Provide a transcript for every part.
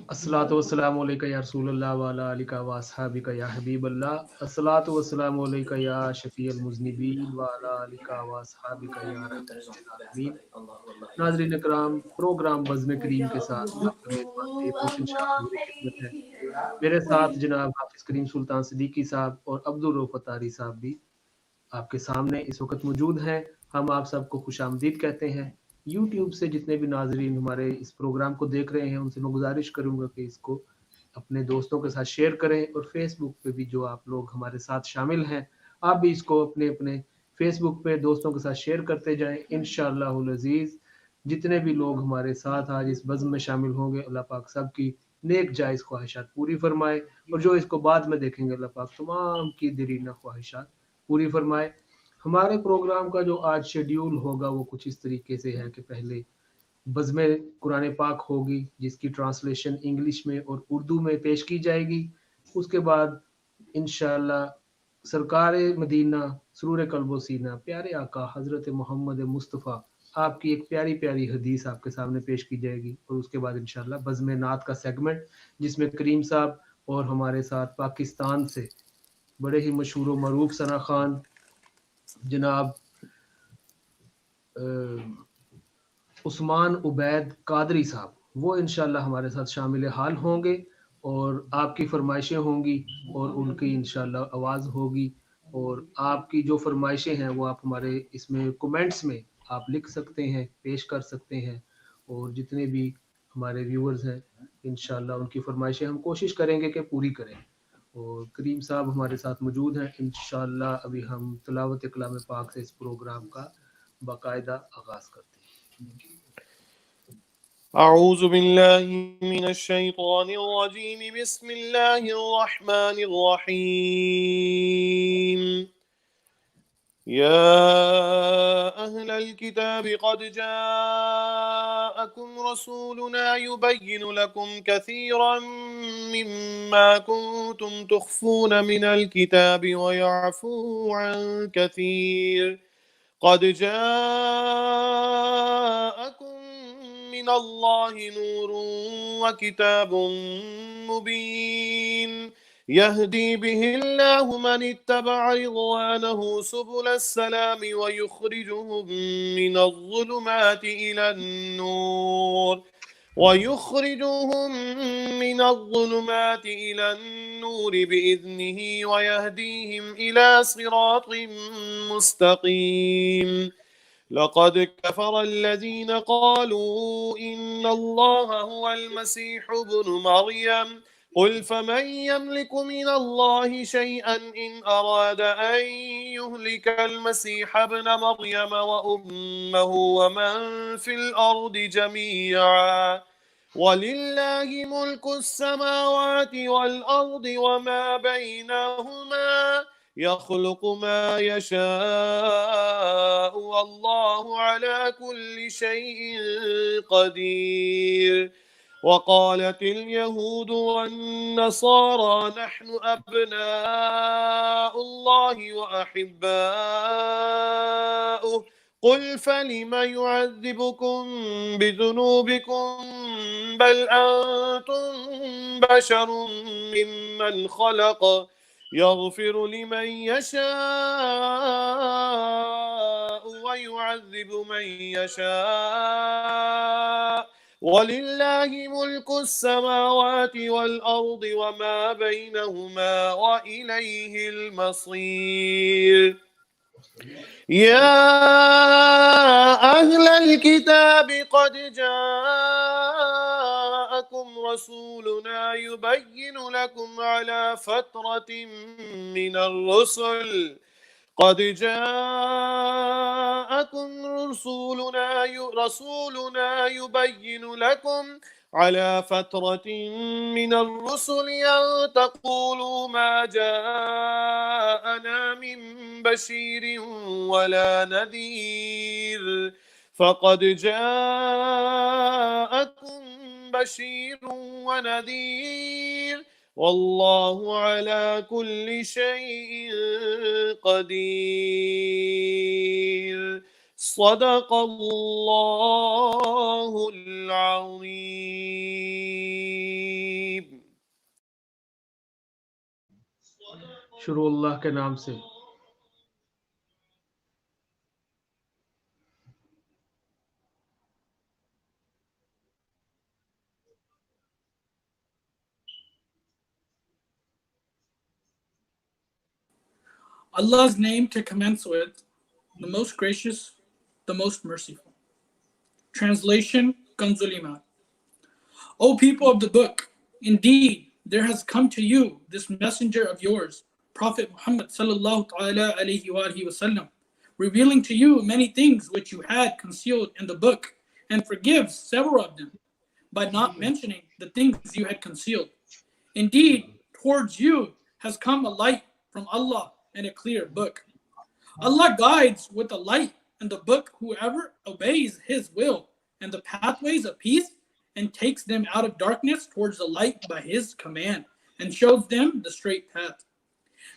الصلاۃ والسلام علیکہ یا رسول اللہ وعلی آلہ و اصحابہ یا حبیب اللہ، الصلاۃ والسلام علیکہ یا شفیع المذنبین وعلی آلہ و اصحابہ یا رحمۃ للعالمین۔ ناظرین اکرام، پروگرام بزم کریم کے ساتھ آپ کا میزبان طیب محسن شاہ حاضر خدمت ہے۔ میرے ساتھ جناب حافظ کریم سلطان صدیقی صاحب اور عبدالرؤف اتاری صاحب بھی آپ کے سامنے اس وقت موجود ہیں۔ ہم آپ سب کو خوش آمدید کہتے ہیں۔ یوٹیوب سے جتنے بھی ناظرین ہمارے اس پروگرام کو دیکھ رہے ہیں ان سے میں گزارش کروں گا کہ اس کو اپنے دوستوں کے ساتھ شیئر کریں، اور فیس بک پہ بھی جو آپ لوگ ہمارے ساتھ شامل ہیں آپ بھی اس کو اپنے اپنے فیس بک پہ دوستوں کے ساتھ شیئر کرتے جائیں۔ انشاءاللہ العزیز جتنے بھی لوگ ہمارے ساتھ آج اس بزم میں شامل ہوں گے اللہ پاک سب کی نیک جائز خواہشات پوری فرمائے، اور جو اس کو بعد میں دیکھیں گے اللہ پاک تمام کی دیرینہ خواہشات پوری فرمائے۔ ہمارے پروگرام کا جو آج شیڈیول ہوگا وہ کچھ اس طریقے سے ہے کہ پہلے بزم قرآن پاک ہوگی جس کی ٹرانسلیشن انگلش میں اور اردو میں پیش کی جائے گی۔ اس کے بعد انشاءاللہ سرکار مدینہ سرور قلب و سینہ پیارے آقا حضرت محمد مصطفیٰ آپ کی ایک پیاری پیاری حدیث آپ کے سامنے پیش کی جائے گی، اور اس کے بعد انشاءاللہ بزم نعت کا سیگمنٹ جس میں کریم صاحب اور ہمارے ساتھ پاکستان سے بڑے ہی مشہور و معروف ثنا خان جناب عثمان عبید قادری صاحب وہ انشاءاللہ ہمارے ساتھ شامل حال ہوں گے، اور آپ کی فرمائشیں ہوں گی اور ان کی انشاءاللہ آواز ہوگی، اور آپ کی جو فرمائشیں ہیں وہ آپ ہمارے اس میں کومنٹس میں آپ لکھ سکتے ہیں، پیش کر سکتے ہیں، اور جتنے بھی ہمارے ویورز ہیں انشاءاللہ ان کی فرمائشیں ہم کوشش کریں گے کہ پوری کریں۔ اور کریم صاحب ہمارے ساتھ موجود ہیں انشاءاللہ۔ ابھی ہم تلاوت کلام پاک سے اس پروگرام کا باقاعدہ آغاز کرتے ہیں۔ أعوذ بالله من الشيطان الرجيم بسم الله الرحمن الرحيم يا أهل الكتاب قد جاءكم رسولنا يبين لكم كثيرا مما كنتم تخفون من الكتاب ويعفو عن كثير قد جاءكم من الله نور وكتاب مبين يهدي به الله من اتبع رضوانه سبل السلام ويخرجهم من الظلمات إلى النور بإذنه ويهديهم إلى صراط مستقيم لقد كفر الذين قالوا إن الله هو المسيح ابن مريم قل فمن يملك من الله شيئا إن أراد أن يهلك المسيح ابن مريم وأمه ومن في الأرض جميعا ولله ملك السماوات والأرض وما بينهما يخلق ما يشاء والله على كل شيء قدير وقالت اليهود والنصارى نحن أبناء الله وأحباؤه قل فلم يعذبكم بذنوبكم بل أنتم بشر ممن خلق يغفر لمن يشاء ويعذب من يشاء ولله ملك السماوات والأرض وما بينهما وإليه المصير يا أهل الكتاب قد جاءكم رسولنا يبين لكم على فترة من الرسل رسولنا يبين لكم على فترة من الرسل أن تقولوا ما جاءنا من بشير ولا نذير فقد جاءكم بشير ونذير والله على كل شيء قدير صدق الله العظيم. شروع اللہ کے نام سے. Allah's name to commence with, the most gracious, the most merciful. Translation, Kanzul Iman. O people of the book, indeed, there has come to you this messenger of yours, Prophet Muhammad sallallahu alaihi wasallam, revealing to you many things which you had concealed in the book, and forgives several of them, by not mentioning the things you had concealed. Indeed, towards you has come a light from Allah and a clear book. Allah guides with the light and the book whoever obeys His will and the pathways of peace, and takes them out of darkness towards the light by His command, and shows them the straight path.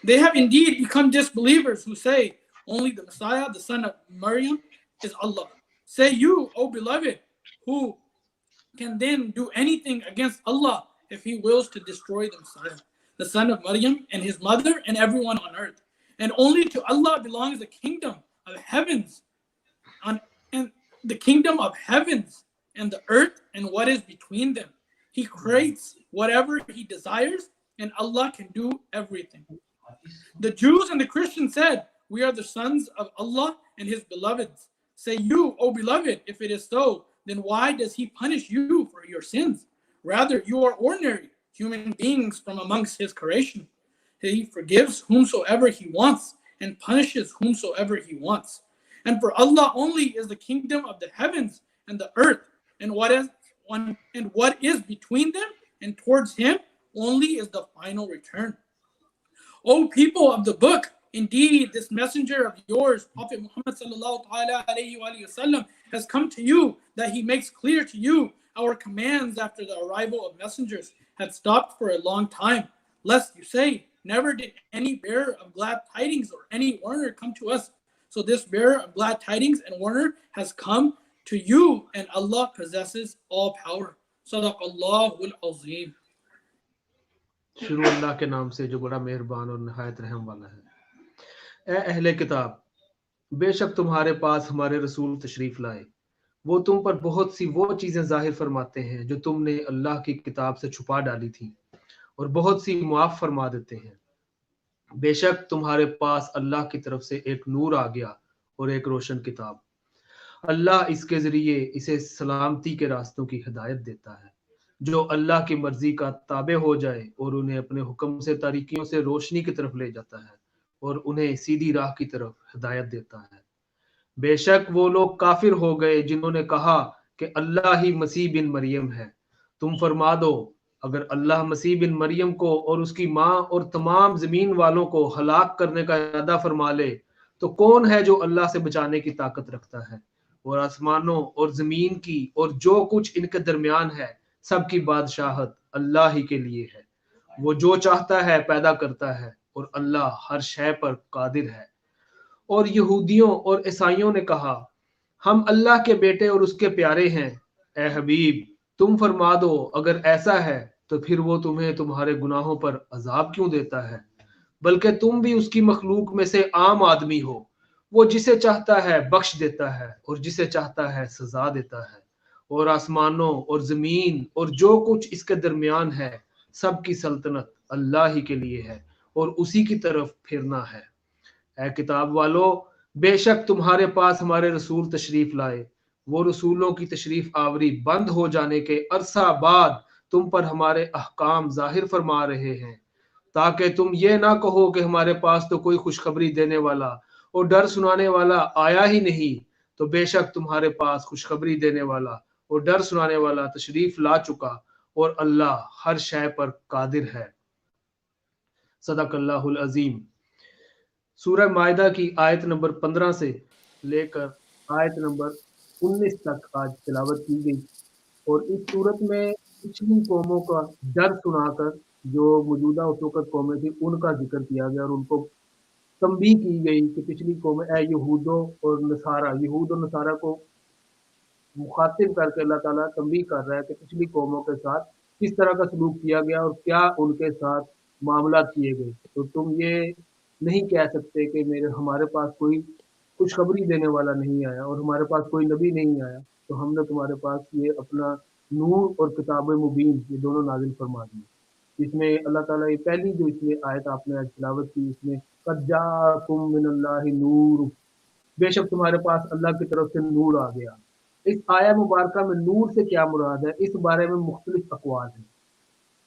They have indeed become disbelievers who say, only the Messiah, the son of Maryam, is Allah. Say you, O beloved, who can then do anything against Allah if He wills to destroy the Messiah, the son of Maryam, and his mother, and everyone on earth. And only to Allah belongs the kingdom of heavens, and the kingdom of heavens and the earth and what is between them. He creates whatever He desires, and Allah can do everything. The Jews and the Christians said, we are the sons of Allah and His beloveds. Say you, O beloved, if it is so, then why does He punish you for your sins? Rather, you are ordinary human beings from amongst His creation. He forgives whomsoever He wants and punishes whomsoever He wants. And for Allah only is the kingdom of the heavens and the earth, and what is between them, and towards Him only is the final return. O people of the book, indeed this messenger of yours, Prophet Muhammad sallallahu alaihi wasallam, has come to you, that he makes clear to you our commands after the arrival of messengers had stopped for a long time, lest you say, never did any bearer of glad tidings or any warner come to us. So this bearer of glad tidings and warner has come to you, and Allah possesses all power. Sadaqallahul Azim. شروع اللہ کے نام سے جو بڑا مہربان اور نہایت رحم والا ہے. اے اہل کتاب، بے شک تمہارے پاس ہمارے رسول تشریف لائے. وہ تم پر بہت سی وہ چیزیں ظاہر فرماتے ہیں جو تم نے اللہ کی کتاب سے چھپا ڈالی تھی، اور بہت سی معاف فرما دیتے ہیں. بے شک تمہارے پاس اللہ کی طرف سے ایک نور آ گیا اور ایک روشن کتاب. اللہ اس کے ذریعے اسے سلامتی کے راستوں کی ہدایت دیتا ہے. جو اللہ کی مرضی کا تابع ہو جائے اور انہیں اپنے حکم سے تاریکیوں سے روشنی کی طرف لے جاتا ہے اور انہیں سیدھی راہ کی طرف ہدایت دیتا ہے. بے شک وہ لوگ کافر ہو گئے جنہوں نے کہا کہ اللہ ہی مسیح بن مریم ہے. تم فرما دو، اگر اللہ مسیح بن مریم کو اور اس کی ماں اور تمام زمین والوں کو ہلاک کرنے کا ارادہ فرما لے تو کون ہے جو اللہ سے بچانے کی طاقت رکھتا ہے؟ اور آسمانوں اور زمین کی اور جو کچھ ان کے درمیان ہے سب کی بادشاہت اللہ ہی کے لیے ہے. وہ جو چاہتا ہے پیدا کرتا ہے، اور اللہ ہر شے پر قادر ہے. اور یہودیوں اور عیسائیوں نے کہا، ہم اللہ کے بیٹے اور اس کے پیارے ہیں. اے حبیب، تم فرما دو اگر ایسا ہے تو پھر وہ تمہیں تمہارے گناہوں پر عذاب کیوں دیتا ہے؟ بلکہ تم بھی اس کی مخلوق میں سے عام آدمی ہو. وہ جسے چاہتا ہے بخش دیتا ہے اور جسے چاہتا ہے سزا دیتا ہے. اور آسمانوں اور زمین اور جو کچھ اس کے درمیان ہے سب کی سلطنت اللہ ہی کے لیے ہے اور اسی کی طرف پھرنا ہے. اے کتاب والو، بے شک تمہارے پاس ہمارے رسول تشریف لائے. وہ رسولوں کی تشریف آوری بند ہو جانے کے عرصہ بعد تم پر ہمارے احکام ظاہر فرما رہے ہیں، تاکہ تم یہ نہ کہو کہ ہمارے پاس تو کوئی خوشخبری دینے والا اور ڈر سنانے والا آیا ہی نہیں. تو بے شک تمہارے پاس خوشخبری دینے والا اور ڈر سنانے والا تشریف لا چکا، اور اللہ ہر شے پر قادر ہے. صدق اللہ العظیم. سورہ مائدہ کی آیت نمبر 15 سے لے کر آیت نمبر 19 تک آج تلاوت کی گئی، اور اس صورت میں پچھلی قوموں کا ڈر سنا کر جو موجودہ اس وقت قومیں تھیں ان کا ذکر کیا گیا، اور ان کو تنبیہ کی گئی کہ پچھلی قومیں، اے یہود اور نصارہ کو مخاطب کر کے اللہ تعالیٰ تنبیہ کر رہا ہے کہ پچھلی قوموں کے ساتھ کس طرح کا سلوک کیا گیا اور کیا ان کے ساتھ معاملات کیے گئے، تو تم یہ نہیں کہہ سکتے کہ ہمارے پاس کوئی خوشخبری دینے والا نہیں آیا اور ہمارے پاس کوئی نبی نہیں آیا، تو ہم نے تمہارے پاس یہ اپنا نور اور کتاب مبین یہ دونوں نازل فرما دیے۔ اس میں اللہ تعالیٰ یہ پہلی جو اس میں آیت آپ نے آج تلاوت کی، اس میں قد جاءکم من اللہ نور، بے شک تمہارے پاس اللہ کی طرف سے نور آ گیا۔ اس آیہ مبارکہ میں نور سے کیا مراد ہے، اس بارے میں مختلف اقوال ہیں۔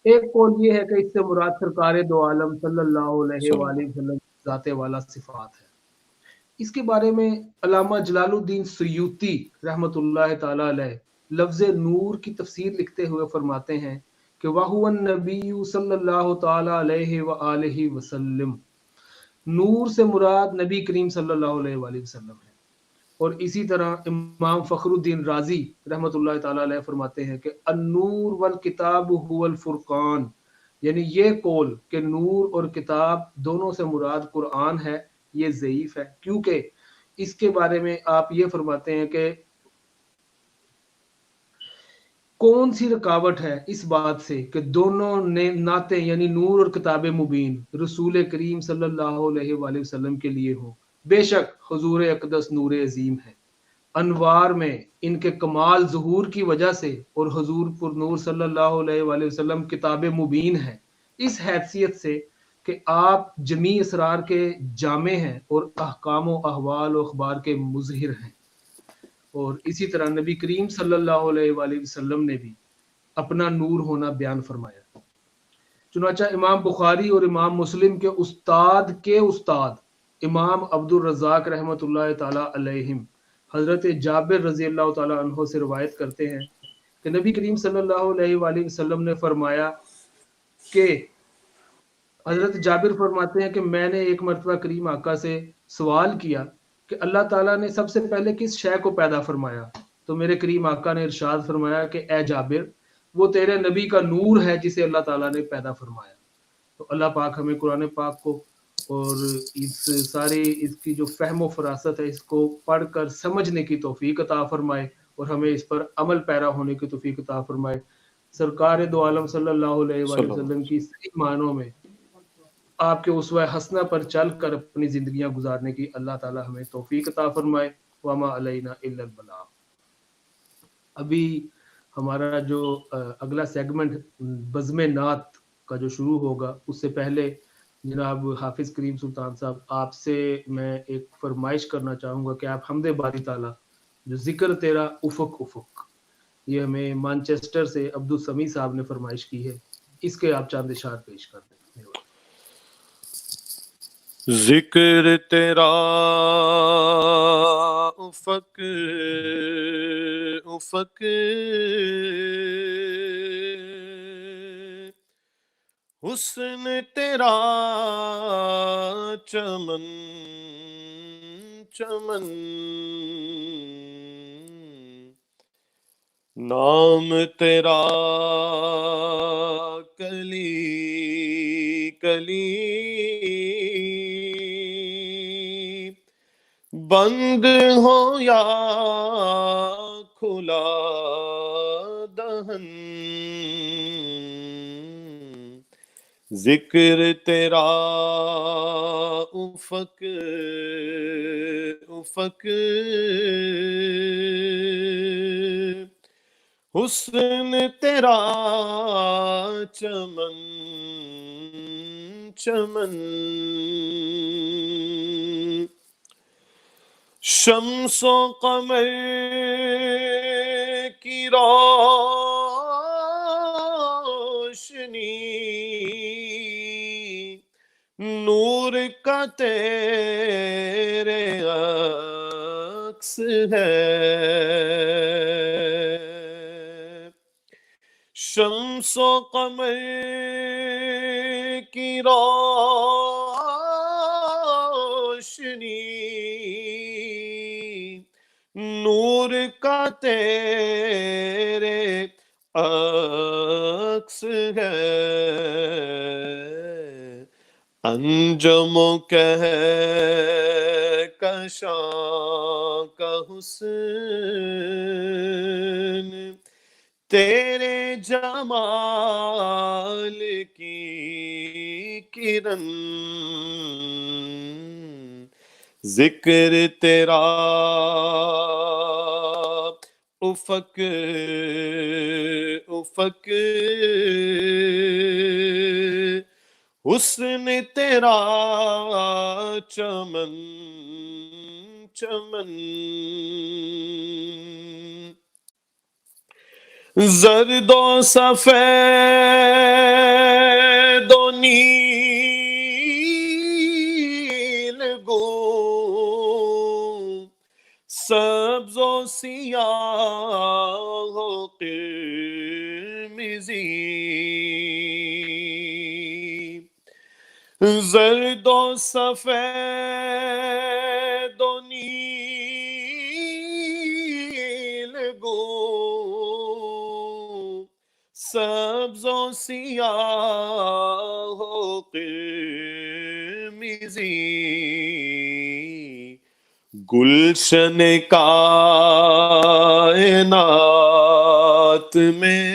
ایک قول یہ ہے کہ اس سے مراد سرکار دو عالم صلی اللہ علیہ وآلہ وسلم ذات والا صفات ہے۔ اس کے بارے میں علامہ جلال الدین سیوطی رحمۃ اللہ تعالی علیہ لفظ نور کی تفسیر لکھتے ہوئے فرماتے ہیں کہ وَهُوَ النَّبِيُّ صلی اللہ تعالی علیہ وآلہ وسلم، نور سے مراد نبی کریم صلی اللہ علیہ وآلہ وسلم ہے۔ اور اسی طرح امام فخر الدین رازی رحمۃ اللہ تعالی علیہ فرماتے ہیں کہ النور والکتاب هو الفرقان، یعنی یہ قول کہ نور اور کتاب دونوں سے مراد قرآن ہے یہ ضعیف ہے، کیونکہ اس کے بارے میں آپ یہ فرماتے ہیں کہ کون سی رکاوٹ ہے اس بات سے کہ دونوں نعتیں یعنی نور اور کتاب مبین رسول کریم صلی اللہ علیہ وآلہ وسلم کے لیے ہوں۔ بے شک حضور اقدس نور عظیم ہے، انوار میں ان کے کمال ظہور کی وجہ سے، اور حضور پر نور صلی اللہ علیہ وآلہ وسلم کتاب مبین ہے اس حیثیت سے کہ آپ جمیع اسرار کے جامع ہیں اور احکام و احوال و اخبار کے مظہر ہیں۔ اور اسی طرح نبی کریم صلی اللہ علیہ وآلہ وسلم نے بھی اپنا نور ہونا بیان فرمایا۔ چنانچہ امام بخاری اور امام مسلم کے استاد امام عبد الرزاق رحمۃ اللہ تعالی علیہم حضرت جابر رضی اللہ تعالی عنہ سے روایت کرتے ہیں کہ نبی کریم صلی اللہ علیہ وآلہ وسلم نے فرمایا کہ حضرت جابر فرماتے ہیں کہ میں نے ایک مرتبہ کریم آقا سے سوال کیا کہ اللہ تعالیٰ نے سب سے پہلے کس شے کو پیدا فرمایا، تو میرے کریم آقا نے ارشاد فرمایا کہ اے جابر، وہ تیرے نبی کا نور ہے جسے اللہ تعالیٰ نے پیدا فرمایا۔ تو اللہ پاک ہمیں قرآن پاک کو اور اس کی جو فہم و فراست ہے اس کو پڑھ کر سمجھنے کی توفیق عطا فرمائے اور ہمیں اس پر عمل پیرا ہونے کی توفیق عطا فرمائے۔ سرکار دو عالم صلی اللہ علیہ وآلہ وسلم کی صحیح معنوں میں آپ کے اسوہ حسنہ پر چل کر اپنی زندگیاں گزارنے کی اللہ تعالی ہمیں توفیق عطا فرمائے۔ وما علینا الا البلاغ۔ ابھی ہمارا جو اگلا سیگمنٹ بزم نعت کا جو شروع ہوگا، اس سے پہلے جناب حافظ کریم سلطان صاحب، آپ سے میں ایک فرمائش کرنا چاہوں گا کہ آپ حمد باری تعالیٰ جو ذکر تیرا افق افق، یہ ہمیں مانچسٹر سے عبدالسمیع صاحب نے فرمائش کی ہے، اس کے آپ چاند اشعار پیش کر دیں۔ ذکر تیرا افق افق، حسن تیرا چمن چمن، نام تیرا کلی کلی، بند ہو یا کھلا دہن، ذکر تیرا افق افق، حسن تیرا چمن چمن، شمس و قمر کی روشنی، نور کا تیرے عکس ہے، شمس و قمر کی روشنی، نور کا تیرے عکس ہے، انجموں کہکشاں کا حسن، تیرے جمال کی ذکرن ذکر تیرا افق افق حسن تیرا چمن چمن زرد و سفید و نیل گو سبز و سیاہ و قرمزی زرد و سفید و نیل گو سبز و سیاہ و قرمزی گلشن کائنات میں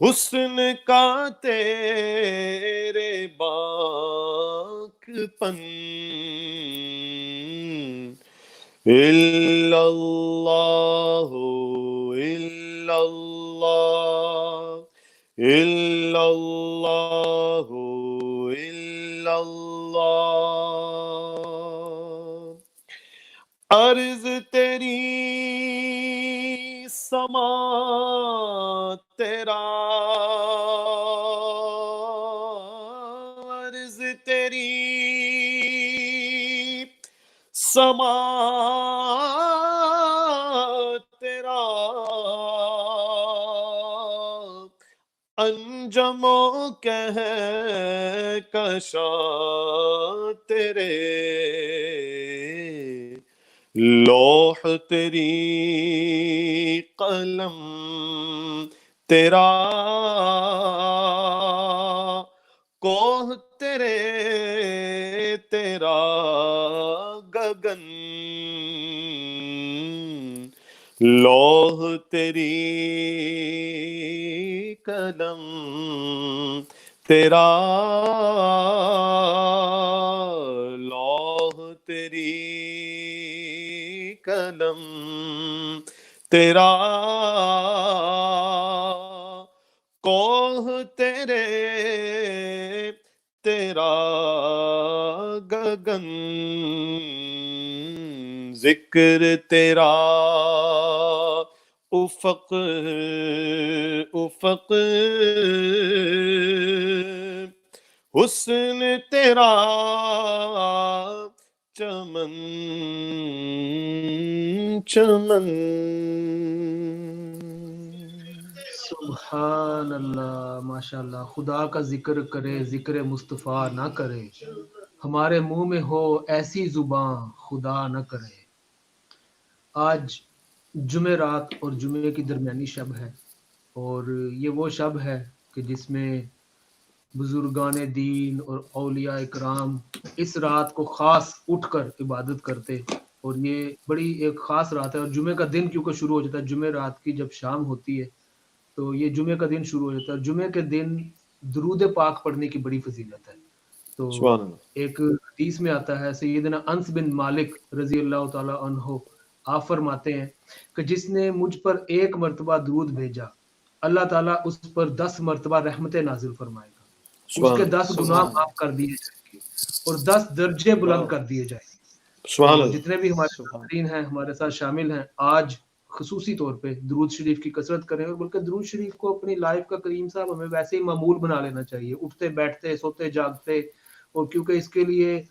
حسن کا تیرے باک پن الا اللہ الا اللہ الا اللہ الا اللہ عرض تیری سما تیرا عرض تیری سما تیرا انجموں کہکشاں تیرے لوح تیری قلم تیرا کوہ تیرے تیرا گگن لوح تیری قلم تیرا لوح تیری قلم تیرا کوہ تیرے تیرا گگن ذکر تیرا افق افق حسن تیرا چمن چمن سبحان اللہ، ماشاء اللہ. خدا کا ذکر کرے ذکر مصطفیٰ نہ کرے، ہمارے منہ میں ہو ایسی زباں خدا نہ کرے. آج جمعرات اور جمعے کی درمیانی شب ہے، اور یہ وہ شب ہے کہ جس میں بزرگان دین اور اولیاء اکرام اس رات کو خاص اٹھ کر عبادت کرتے، اور یہ بڑی ایک خاص رات ہے. اور جمعے کا دن کیونکہ شروع ہو جاتا ہے جمعے رات کی جب شام ہوتی ہے تو یہ جمعے کا دن شروع ہو جاتا ہے. جمعے کے دن درود پاک پڑھنے کی بڑی فضیلت ہے. تو سبحان اللہ. ایک حدیث میں آتا ہے سیدنا انس بن مالک رضی اللہ تعالی عنہ آپ فرماتے ہیں کہ جس نے مجھ پر ایک مرتبہ درود بھیجا اللہ تعالیٰ اس پر 10 مرتبہ رحمت نازل فرمائے گا، اس کے 10 گناہ معاف کر دیے جائیں گے اور 10 درجے بلند کر دیے جائیں گے. جتنے بھی ہمارے ناظرین ہیں ہمارے ساتھ شامل ہیں، آج خصوصی طور پہ درود شریف کی کثرت کریں، اور بلکہ درود شریف کو اپنی لائف کا کریم صاحب ہمیں ویسے ہی معمول بنا لینا چاہیے، اٹھتے بیٹھتے سوتے جاگتے. اور کیونکہ اس کے لیے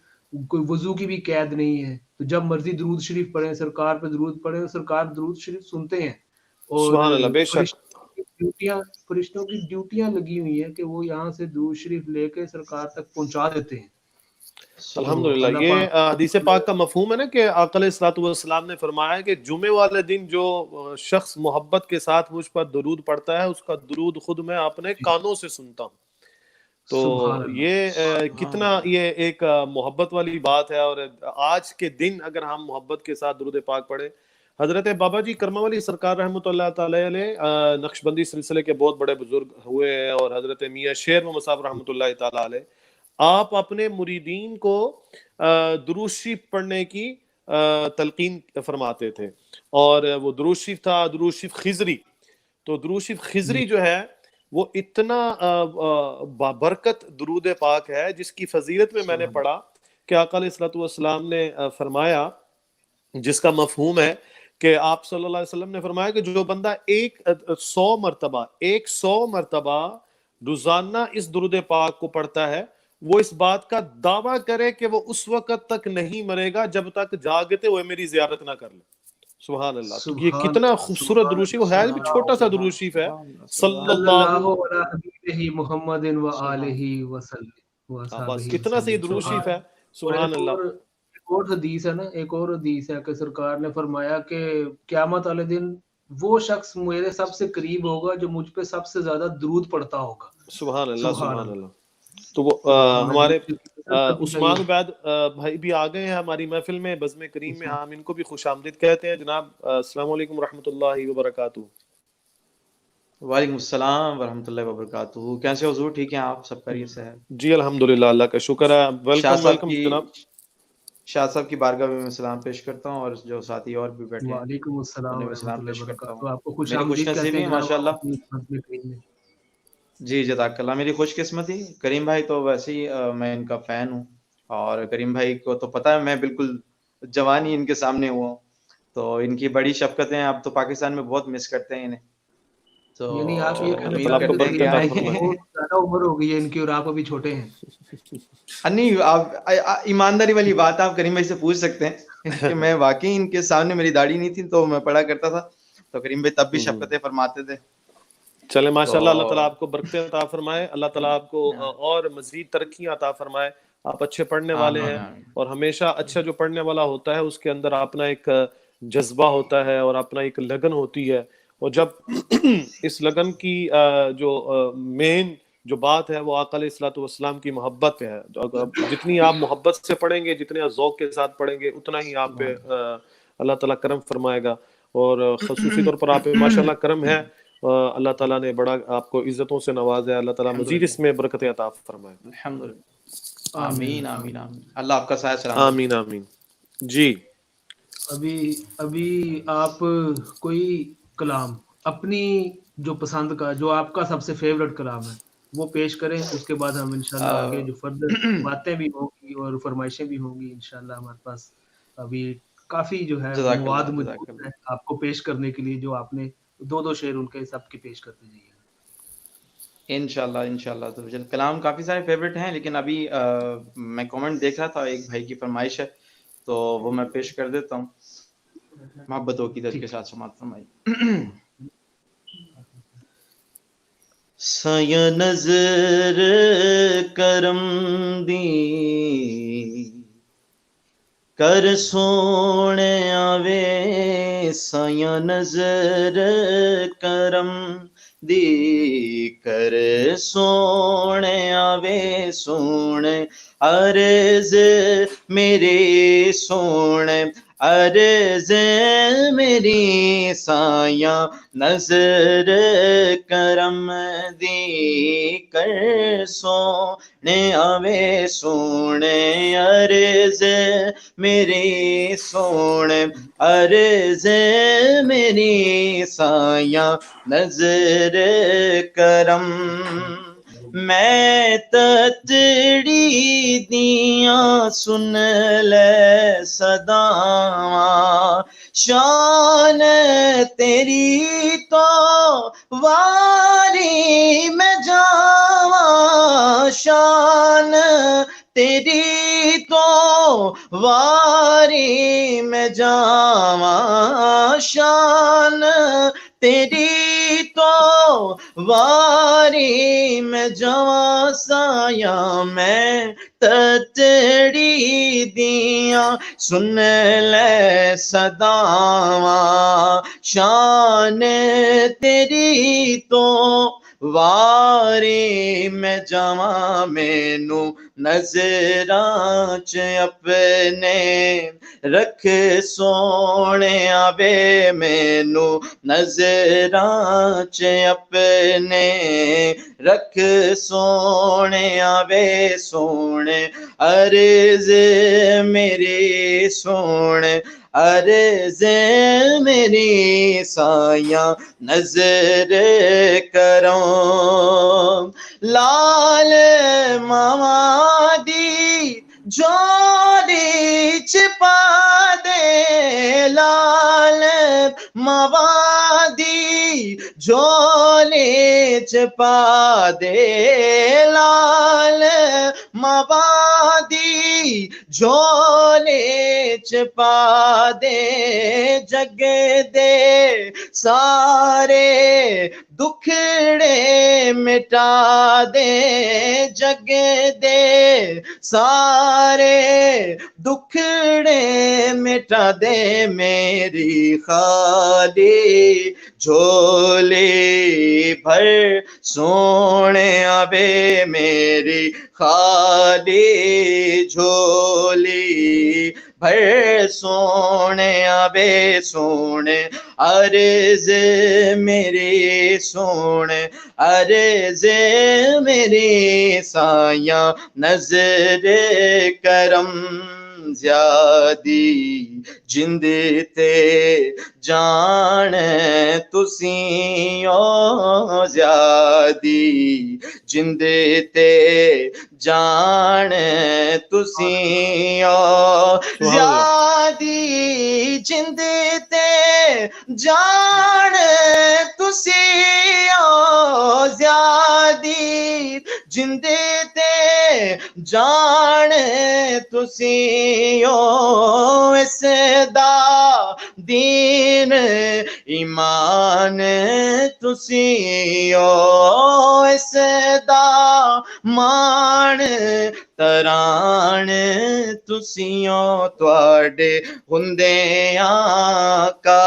کوئی وضو کی بھی قید نہیں ہے، تو جب مرضی درود شریف پڑھیں، سرکار پہ درود پڑھیں، سرکار درود شریف سنتے ہیں. اور سبحان اللہ، بے شک فرشتوں کی ڈیوٹیاں لگی ہوئی ہیں کہ وہ یہاں سے درود شریف لے کے سرکار تک پہنچا دیتے ہیں. الحمدللہ. یہ حدیث پاک کا مفہوم ہے نا کہ آقا علیہ الصلوۃ والسلام نے فرمایا کہ جمعے والے دن جو شخص محبت کے ساتھ مجھ پر درود پڑھتا ہے اس کا درود خود میں اپنے کانوں سے سنتا ہوں. تو یہ کتنا یہ ایک محبت والی بات ہے. اور آج کے دن اگر ہم محبت کے ساتھ درود پاک پڑھیں حضرت بابا جی کرما والی سرکار رحمۃ اللہ تعالی علیہ نقشبندی سلسلے کے بہت بڑے بزرگ ہوئے ہیں، اور حضرت میاں شیر محمد صاحب رحمۃ اللہ تعالی علیہ آپ اپنے مریدین کو درود شریف پڑھنے کی تلقین فرماتے تھے، اور وہ درود شریف تھا درود شریف خضری. تو درود شریف خضری جو ہے وہ اتنا بابرکت درود پاک ہے جس کی فضیلت میں نے پڑھا کہ آقا علیہ الصلوۃ والسلام نے فرمایا، جس کا مفہوم ہے کہ آپ صلی اللہ علیہ وسلم نے فرمایا کہ جو بندہ 100 مرتبہ روزانہ اس درود پاک کو پڑھتا ہے، وہ اس بات کا دعویٰ کرے کہ وہ اس وقت تک نہیں مرے گا جب تک جاگتے ہوئے میری زیارت نہ کر لے. سبحان اللہ. تو یہ کتنا خوبصورت درود شریف ہے، بھی چھوٹا سا درود شریف ہے، صلی اللہ علیہ محمد و آلہ وسلم. بس کتنا صحیح درود شریف ہے. سبحان اللہ. ایک اور حدیث ہے نا، ایک اور حدیث ہے کہ سرکار نے فرمایا کہ قیامت والے دن وہ شخص میرے سب سے قریب ہوگا جو مجھ پہ سب سے زیادہ درود پڑھتا ہوگا. سبحان اللہ. سبحان اللہ. تو وہ ہمارے عثمان عبید بھائی بھی آ گئے ہیں ہماری محفل میں، بزم کریم میں. ہم ان کو بھی خوش آمدید کہتے ہیں. جناب السلام علیکم ورحمۃ اللہ وبرکاتہ. وعلیکم السلام ورحمۃ اللہ وبرکاتہ. کیسے حضور؟ ٹھیک ہیں آپ؟ سب خیریت سے ہے؟ جی الحمدللہ، اللہ کا شکر ہے. ویلکم جناب. شاہ صاحب کی بارگاہ میں سلام پیش کرتا ہوں، اور جو ساتھی اور بھی بیٹھے ہیں وعلیکم السلام انہیں بھی سلام پیش کرتا ہوں. آپ کو خوش میری خوش آمدید نصیبی ماشاءاللہ. جی جزاک اللہ. میری خوش قسمتی. کریم بھائی تو ویسے ہی میں ان کا فین ہوں، اور کریم بھائی کو تو پتہ ہے میں بالکل جوان ہی ان کے سامنے ہوا ہوں، تو ان کی بڑی شفقتیں اب تو پاکستان میں بہت مس کرتے ہیں انہیں. تو یعنی آپ یہ امید کرتے ہیں کہ آئیں گے. زیادہ عمر ہو گئی ہے ان کی اور آپ ابھی چھوٹے ہیں. نہیں، آپ ایمانداری والی بات آپ کریم بھائی سے پوچھ سکتے ہیں کہ میں واقعی ان کے سامنے میری داڑھی نہیں تھی تو میں پڑھا کرتا تھا، تو کریم بھائی تب بھی شفقتیں فرماتے تھے. چلے ماشاءاللہ، اللہ تعالیٰ آپ کو برکتیں عطا فرمائے، اللہ تعالیٰ آپ کو اور مزید ترقیاں عطا فرمائے. آپ اچھے پڑھنے والے ہیں، اور ہمیشہ اچھا جو پڑھنے والا ہوتا ہے اس کے اندر اپنا ایک جذبہ ہوتا ہے اور اپنا ایک لگن ہوتی ہے. اور جب اس لگن کی جو مین جو بات ہے وہ آقا علیہ الصلوۃ والسلام کی محبت ہے. جتنی آپ محبت سے پڑھیں گے، جتنے ذوق کے ساتھ پڑھیں گے، اتنا ہی آپ پہ اللہ تعالیٰ کرم فرمائے گا. اور خصوصی طور پر آپ پہ ماشاءاللہ کرم ہے، اللہ تعالیٰ نے بڑا آپ کو عزتوں سے نوازا ہے. اللہ تعالیٰ مزید اس میں برکتیں عطا فرمائے. الحمدللہ. آمین آمین آمین. اللہ آپ کا سایہ سلام. آمین آمین. جی ابھی آپ کوئی کلام اپنی جو پسند کا، جو آپ کا سب سے فیوریٹ کلام ہے وہ پیش کریں، اس کے بعد ہم انشاءاللہ آگے جو فردر باتیں بھی ہوں گی اور فرمائشیں بھی ہوں گی انشاءاللہ. ہمارے پاس ابھی کافی جو ہے مواد موجود ہے آپ کو پیش کرنے کے لیے، جو آپ نے دو شعر ان کے سب کے پیش کرتے جائیے. انشاءاللہ انشاءاللہ. تو کلام کافی سارے فیوریٹ ہیں، لیکن ابھی میں کامنٹ دیکھ رہا تھا، ایک بھائی کی فرمائش ہے تو وہ میں پیش کر دیتا ہوں. محبت و عقیدت کے ساتھ سماعت فرمائی. سایہ نظر کرم دی کر سونے آوے، سایہ نظر کرم دی کر سونے آوے، سونے عرض میری سونے عرض میری، سایہ نظر کرم دی کر سونے آوے، سونے عرض میری سونے عرض میری، سایہ نظر کرم. میں تتڑی دیاں سن لے صداواں، شان تیری تو واری میں جاواں، شان تیری تو واری میں جاواں، شان تیری تو واری میں جاواں، سایہ میں تتڑی دیاں سن لے صداواں، شان تیری تو واری میں جاواں، مینوں نظراں چ اپنے رکھ سونے آوے مینو نظراں چ اپنے رکھ سونے آوے سونے عرض میری سونے عرض میری سایاں نظر کروں لال ماما دی جوڑی چھپا دے لال ماما دی جوڑی چھپا دے لال ماما دی جوڑی چھپا دے جگ دے سارے دکھڑے مٹا دے جگ دے سارے دکھڑے مٹا دے میری خالی جھولی بھر سونے آوے میری خالی جھولی بھر سونے آوے سونے عرض میری سونے عرض میری سایاں نظر کرم زیادی جند تے جان تسیں او زیادی جند تے جان تسیں او زیادی جند تے جان تسیں او زیادی جند تے جان تسیں او اس دا دین ایمان تسیں او اس دا مان تران تسیں او تواڈے ہوندے آقا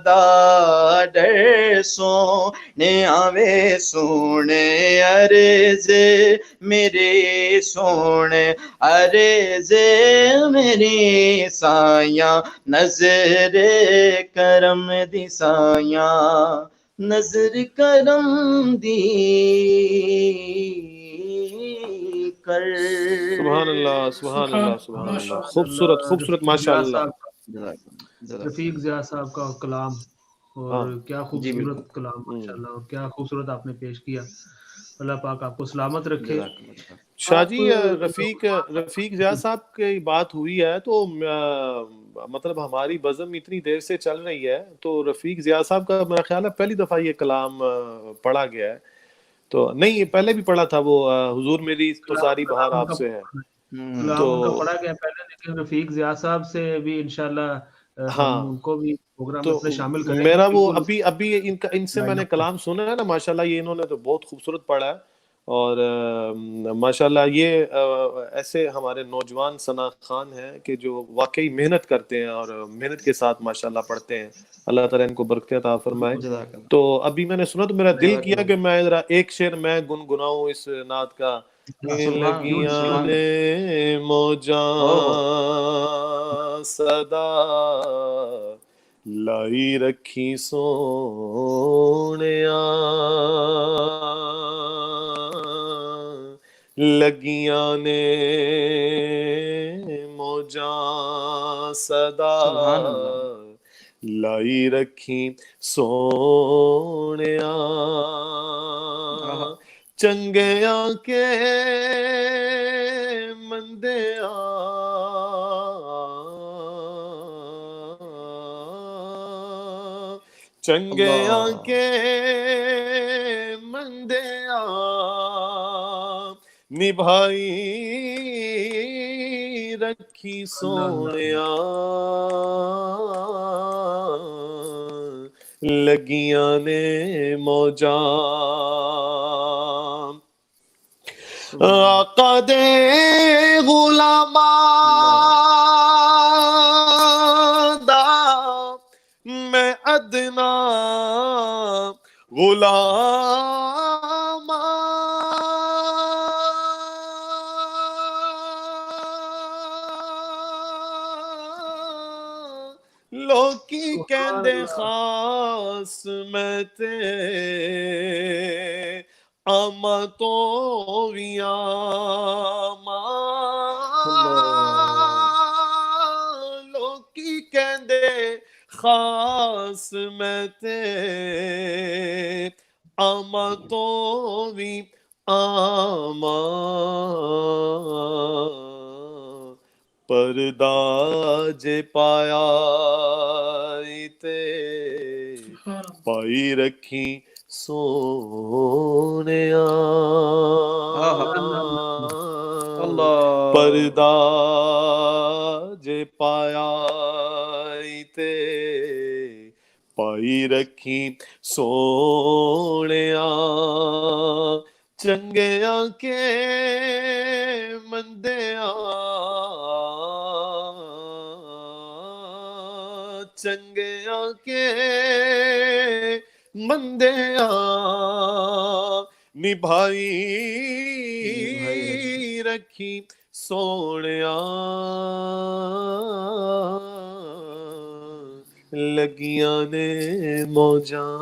دا ڈر سونے آوے سونے عرض میری سونے عرض میری سایاں نظر کرم دی سایاں نظر کرم دی کر سبحان اللہ سبحان اللہ سبحان اللہ خوبصورت خوبصورت ماشاءاللہ رفیق ضیاء صاحب کا کلام اور کیا خوبصورت کلام ماشاءاللہ اور کیا خوبصورت آپ نے پیش کیا اللہ پاک آپ کو سلامت رکھے شاہ جی رفیق ضیاء صاحب کی بات ہوئی ہے تو مطلب ہماری بزم اتنی دیر سے چل رہی ہے تو رفیق ضیاء صاحب کا میرا خیال ہے پہلی دفعہ یہ کلام پڑھا گیا ہے تو نہیں یہ پہلے بھی پڑھا تھا وہ حضور میری تو ساری بہار آپ سے ہے تو پڑھا گیا پہلے لیکن رفیق ضیاء صاحب سے بھی انشاءاللہ ہم ان کو بھی پروگرام میں شامل کریں میرا وہ ابھی ان سے میں نے کلام سنا ہے نا ماشاءاللہ یہ انہوں نے تو بہت خوبصورت پڑھا ہے اور ماشاءاللہ یہ ایسے ہمارے نوجوان ثنا خان ہیں کہ جو واقعی محنت کرتے ہیں اور محنت کے ساتھ ماشاءاللہ پڑھتے ہیں اللہ تعالیٰ ان کو برکتیں عطا فرمائے تو ابھی میں نے سنا تو میرا دل کیا کہ میں ذرا ایک شعر میں گنگناؤں اس نعت کا لگیاں نے موجاں صدا لائی رکھی سونیاں لگیاں نے موجاں صدا لائی رکھی سونیاں چنگیاں کے مندیاں چنگیاں کے مندیاں نبھائی رکھی سونیاں لگیاں نے موجاں آقا دے غلاماں دا میں ادنا غلام کہندے خاص میں تے آما تو وی آما لوکی کہندے خاص میں تے آما تو وی آما پردہ جے پایا تے پائی رکھی سونیا اللہ پردہ جے پایا تے پائی رکھی سونیا چنگیاں کے مندیاں چنگیاں کے مندیاں نبھائی رکھی سونیا لگیاں نے موجاں.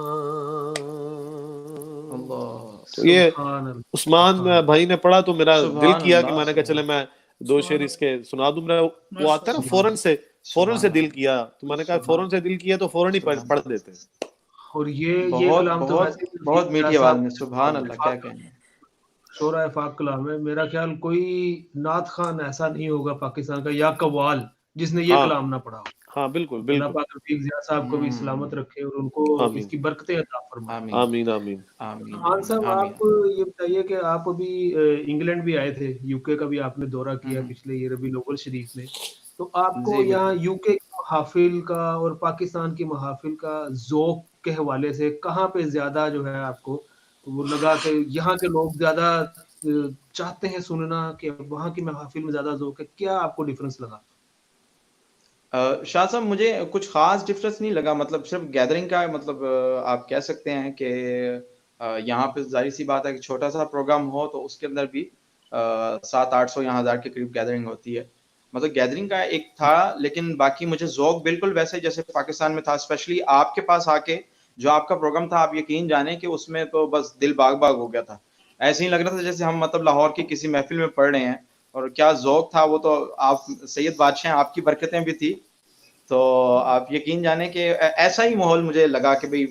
تو یہ عثمان بھائی نے پڑھا تو میرا دل کیا کہ میں نے کہا چلے میں دو شعر اس کے سنا دوں. میرا وہ آتا ہے نا فوراً سے دل کیا, تو میں نے کہا فوراً سے دل کیا تو فوراً ہی پڑھ دیتے. اور یہ کلام تو بہت میٹھی آواز میں, سبحان اللہ, کیا کہنا. شعرا افاق کلام ہے. میرا خیال کوئی نعت خان ایسا نہیں ہوگا پاکستان کا یا قوال جس نے یہ کلام نہ پڑھا. ہاں بالکل اللہ پاک رفیق ضیاء صاحب کو بھی سلامت رکھے اور ان کو اس کی برکتیں عطا فرمائے. آمین آمین. خان صاحب آپ یہ بتائیے کہ آپ ابھی انگلینڈ بھی آئے تھے, یو کے کا بھی آپ نے دورہ کیا پچھلے یہ ربیع الاول شریف میں, تو آپ کو یہاں یو کے محافل کا اور پاکستان کی محافل کا ذوق کے حوالے سے کہاں پہ زیادہ جو ہے آپ کو وہ لگا کہ یہاں کے لوگ زیادہ چاہتے ہیں سننا کہ وہاں کی محافل میں زیادہ ذوق ہے؟ کیا آپ کو ڈفرنس لگا؟ شاہ صاحب مجھے کچھ خاص ڈفرنس نہیں لگا, مطلب صرف گیدرنگ کا, مطلب آپ کہہ سکتے ہیں کہ یہاں پہ ظاہر سی بات ہے کہ چھوٹا سا پروگرام ہو تو اس کے اندر بھی 700-800 یا 1000 کے قریب گیدرنگ ہوتی ہے. مطلب گیدرنگ کا ایک تھا, لیکن باقی مجھے ذوق بالکل ویسے جیسے پاکستان میں تھا. اسپیشلی آپ کے پاس آ کے جو آپ کا پروگرام تھا, آپ یقین جانیں کہ اس میں تو بس دل باغ باغ ہو گیا تھا. ایسے ہی لگ رہا تھا جیسے ہم مطلب لاہور کی کسی محفل میں پڑھ رہے ہیں, اور کیا ذوق تھا وہ تو آپ سید بادشاہ آپ کی برکتیں بھی تھی. تو آپ یقین جانیں کہ ایسا ہی ماحول مجھے لگا کہ بھئی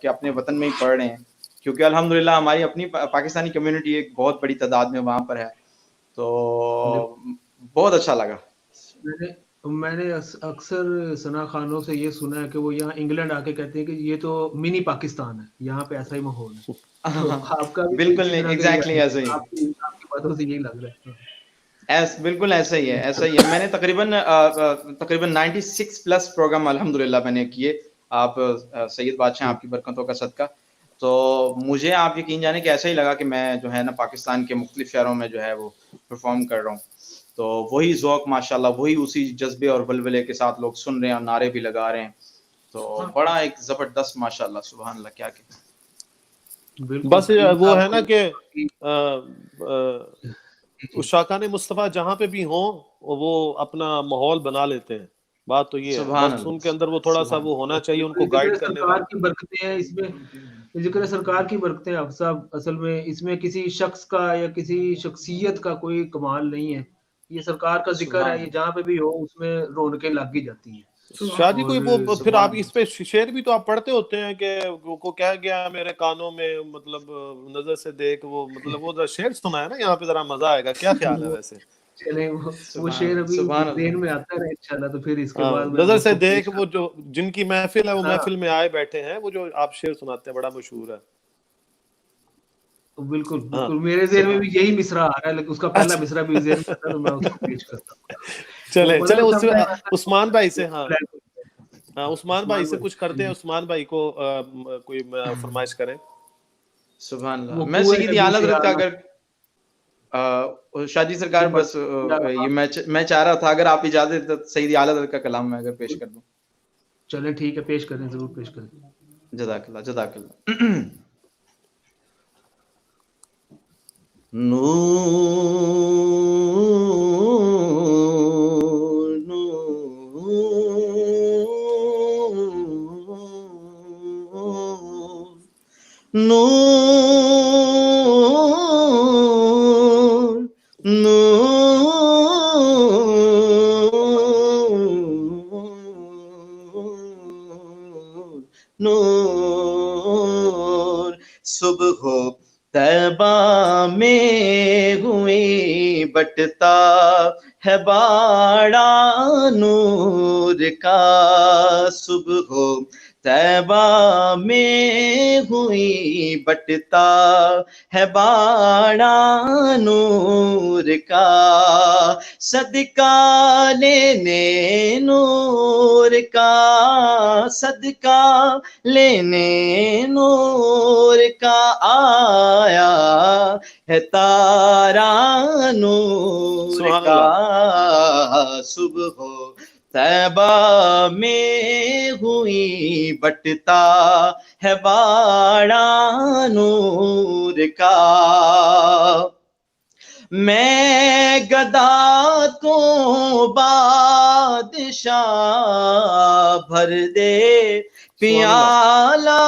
کہ اپنے وطن میں ہی پڑھ رہے ہیں, کیونکہ الحمدللہ ہماری اپنی پاکستانی کمیونٹی ایک بہت بڑی تعداد میں وہاں پر ہے, تو بہت اچھا لگا. میں نے اکثر ثنا خانوں سے یہ سنا ہے کہ وہ یہاں انگلینڈ آ کے کہتے ہیں کہ یہ تو منی پاکستان ہے, یہاں پہ ایسا ہی ماحول ہے. آپ کا بالکل نہیں, ایگزیکٹلی ایسا ہی, آپ کی باتوں سے یہی لگ رہا ہے. بالکل ایسا ہی ہے, ایسا ہی ہے. میں نے تقریباً 96+ پروگرام الحمدللہ میں نے کیے, آپ سید بادشاہ آپ کی برکتوں کا صدقہ. تو مجھے آپ یقین جانے کہ ایسا ہی لگا کہ میں جو ہے نا پاکستان کے مختلف شہروں میں جو ہے وہ پرفارم کر رہا ہوں. تو وہی ذوق ماشاءاللہ, وہی اسی جذبے اور ولولے کے ساتھ لوگ سن رہے ہیں اور نعرے بھی لگا رہے ہیں. تو بڑا ایک زبردست ماشاءاللہ, سبحان اللہ, کیا کہ بس وہ ہے نا کہ عشاقان مصطفیٰ جہاں پہ بھی ہوں وہ اپنا ماحول بنا لیتے ہیں. بات تو یہ ہے, بس ان کے اندر وہ تھوڑا سا وہ ہونا چاہیے, ان کو گائیڈ کرنے سرکار کی برکتیں ہیں اس میں, ذکر سرکار کی برکتیں. اب صاحب اصل میں اس میں کسی شخص کا یا کسی شخصیت کا کوئی کمال نہیں ہے, یہ سرکار کا ذکر ہے. یہ جہاں پہ بھی ہو اس میں رونقیں لگ ہی جاتی ہیں. شاہ جی کوئی وہ پھر آپ اس پہ شعر بھی تو آپ پڑھتے ہوتے ہیں کہ کو کہہ گیا میرے کانوں میں, مطلب نظر سے دیکھ, وہ مطلب وہ شعر سنا ہے نا یہاں پہ, ذرا مزہ آئے گا. کیا خیال ہے ویسے؟ چلیں وہ شعر ابھی ذہن میں آتا ہے انشاءاللہ, تو پھر اس کے بعد نظر سے دیکھ, وہ جو جن کی محفل ہے وہ محفل میں آئے بیٹھے ہیں, وہ جو آپ شعر سناتے ہیں بڑا مشہور ہے. بالکل بالکل میرے ذہن میں بھی یہی مصرع آ رہا ہے, لیکن اس کا پہلا مصرع بھی ذہن میں آتا ہے تو میں اس کو پیش کرتا ہوں. چلے عثمان بھائی سے, ہاں عثمان بھائی سے کچھ کرتے ہیں. عثمان بھائی کو کوئی فرمائش کریں. سبحان اللہ. میں سیدھی اعلیٰ حضرت کا اگر شاہ جی سرکار, بس یہ میں چاہ رہا تھا اگر آپ اجازت تو سیدھی اعلیٰ حضرت کا کلام میں اگر پیش کر دوں. چلیں ٹھیک ہے, پیش کریں, ضرور پیش کریں. جزاک اللہ, جزاک اللہ. نور نور نور نور صبح ہو طیبہ میں ہوئی بٹتا ہے باڑا نور کا صبح ہو طیبہ میں ہوئی بٹتا ہے باڑا نور کا صدقہ لینے نور کا صدقہ لینے نور کا آیا ہے تارا نور سبحان کا صبح ہو طیبہ میں ہوئی بٹتا ہے باڑا نور کا میں گدا تو بادشاہ بھر دے پیالہ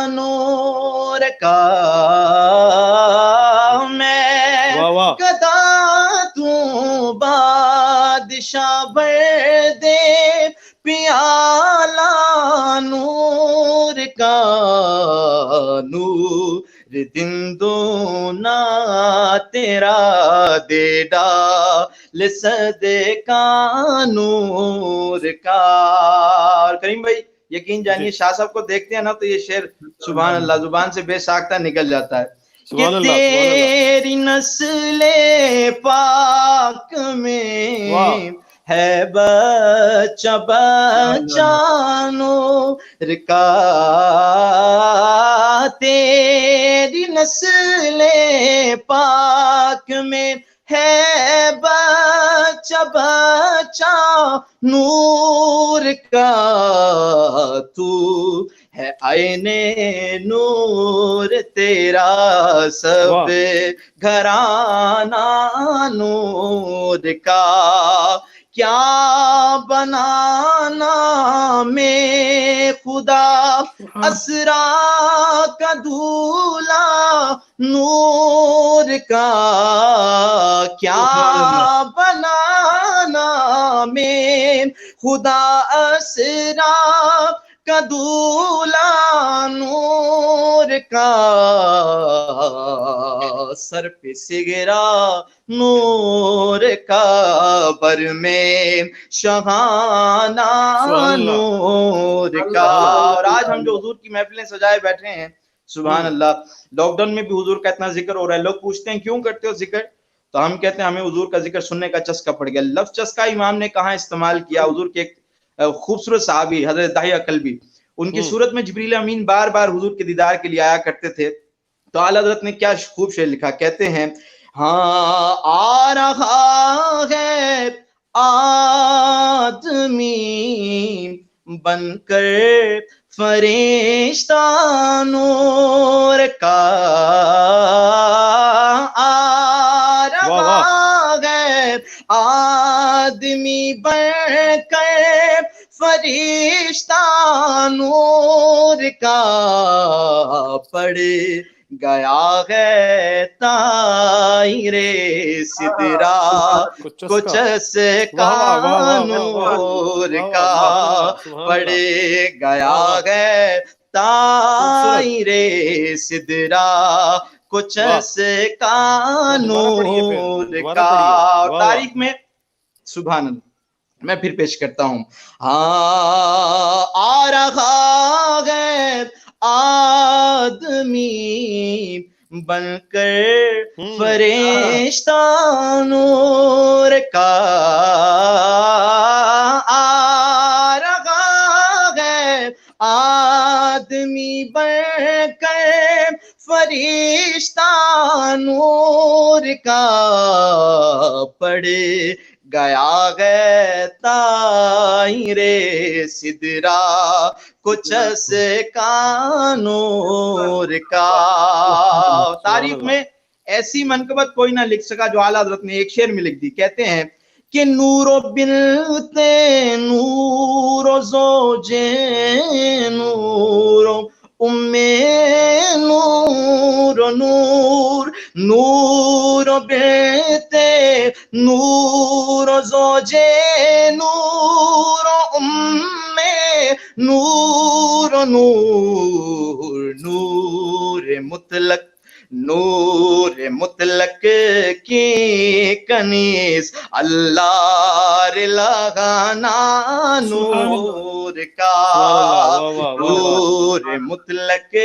نور کا میں واہ واہ گدا تو بادشاہ بھر دے پیالہ نور کا نور دن دونا تیرا دے ڈال صدقہ نور کا. کریم بھائی یقین جانیے شاہ صاحب کو دیکھتے ہیں نا تو یہ شعر سبحان اللہ زبان سے بے ساختہ نکل جاتا ہے کہ تیری نسل پاک میں ہے بچہ بچہ نور کا تیری نسل پاک میں ہے بچہ بچہ نور کا تو ہے عین نور تیرا سب گھرانہ نور کا کیا بنانا میں خدا اسرا کا دھولا نور کا کیا بنانا میں خدا اسرا کا دھولا نور کا سر پہ سگرا نور کا بر میں شہانہ نور کا. اور آج ہم جو حضور کی محفلیں سجائے بیٹھے ہیں سبحان اللہ لاک ڈاؤن میں بھی حضور کا اتنا ذکر ہو رہا ہے. لوگ پوچھتے ہیں کیوں کرتے ہو ذکر تو ہم کہتے ہیں ہمیں حضور کا ذکر سننے کا چسکا پڑ گیا. لفظ چسکا امام نے کہاں استعمال کیا؟ حضور کے ایک خوبصورت صحابی حضرت داہیہ کلبی ان کی صورت میں جبریل امین بار بار حضور کے دیدار کے لیے آیا کرتے تھے تو اعلی حضرت نے کیا خوب شعر لکھا. کہتے ہیں ہاں آ رہا ہے آدمی بن کر فرشتہ نور کا آ رہا ہے آدمی بن کر فرشتہ نور کا پڑھ گیا ہے طائر سدرا کچھ کا نور کا پڑھ گیا ہے طائر سدرا کچھ کا نور کا. تاریخ میں سبحان اللہ میں پھر پیش کرتا ہوں ہاں آ رہا ہے آدمی بن کر فرشتہ نور کا آ رہا ہے آدمی بن کر فرشتہ نور کا پڑھ گیا ہے طائر سدرا کچھ کا نور کا. تاریخ میں ایسی منقبت کوئی نہ لکھ سکا جو اعلیٰ حضرت نے ایک شعر میں لکھ دی. کہتے ہیں کہ نور و بنتے نور و زوجے نور و نور و نور، نور و بیتے نور و زوج نور و نور و نور، نور مطلق، نور مطلق کی کنیز اللہ لگانا نور کا، نور مطلق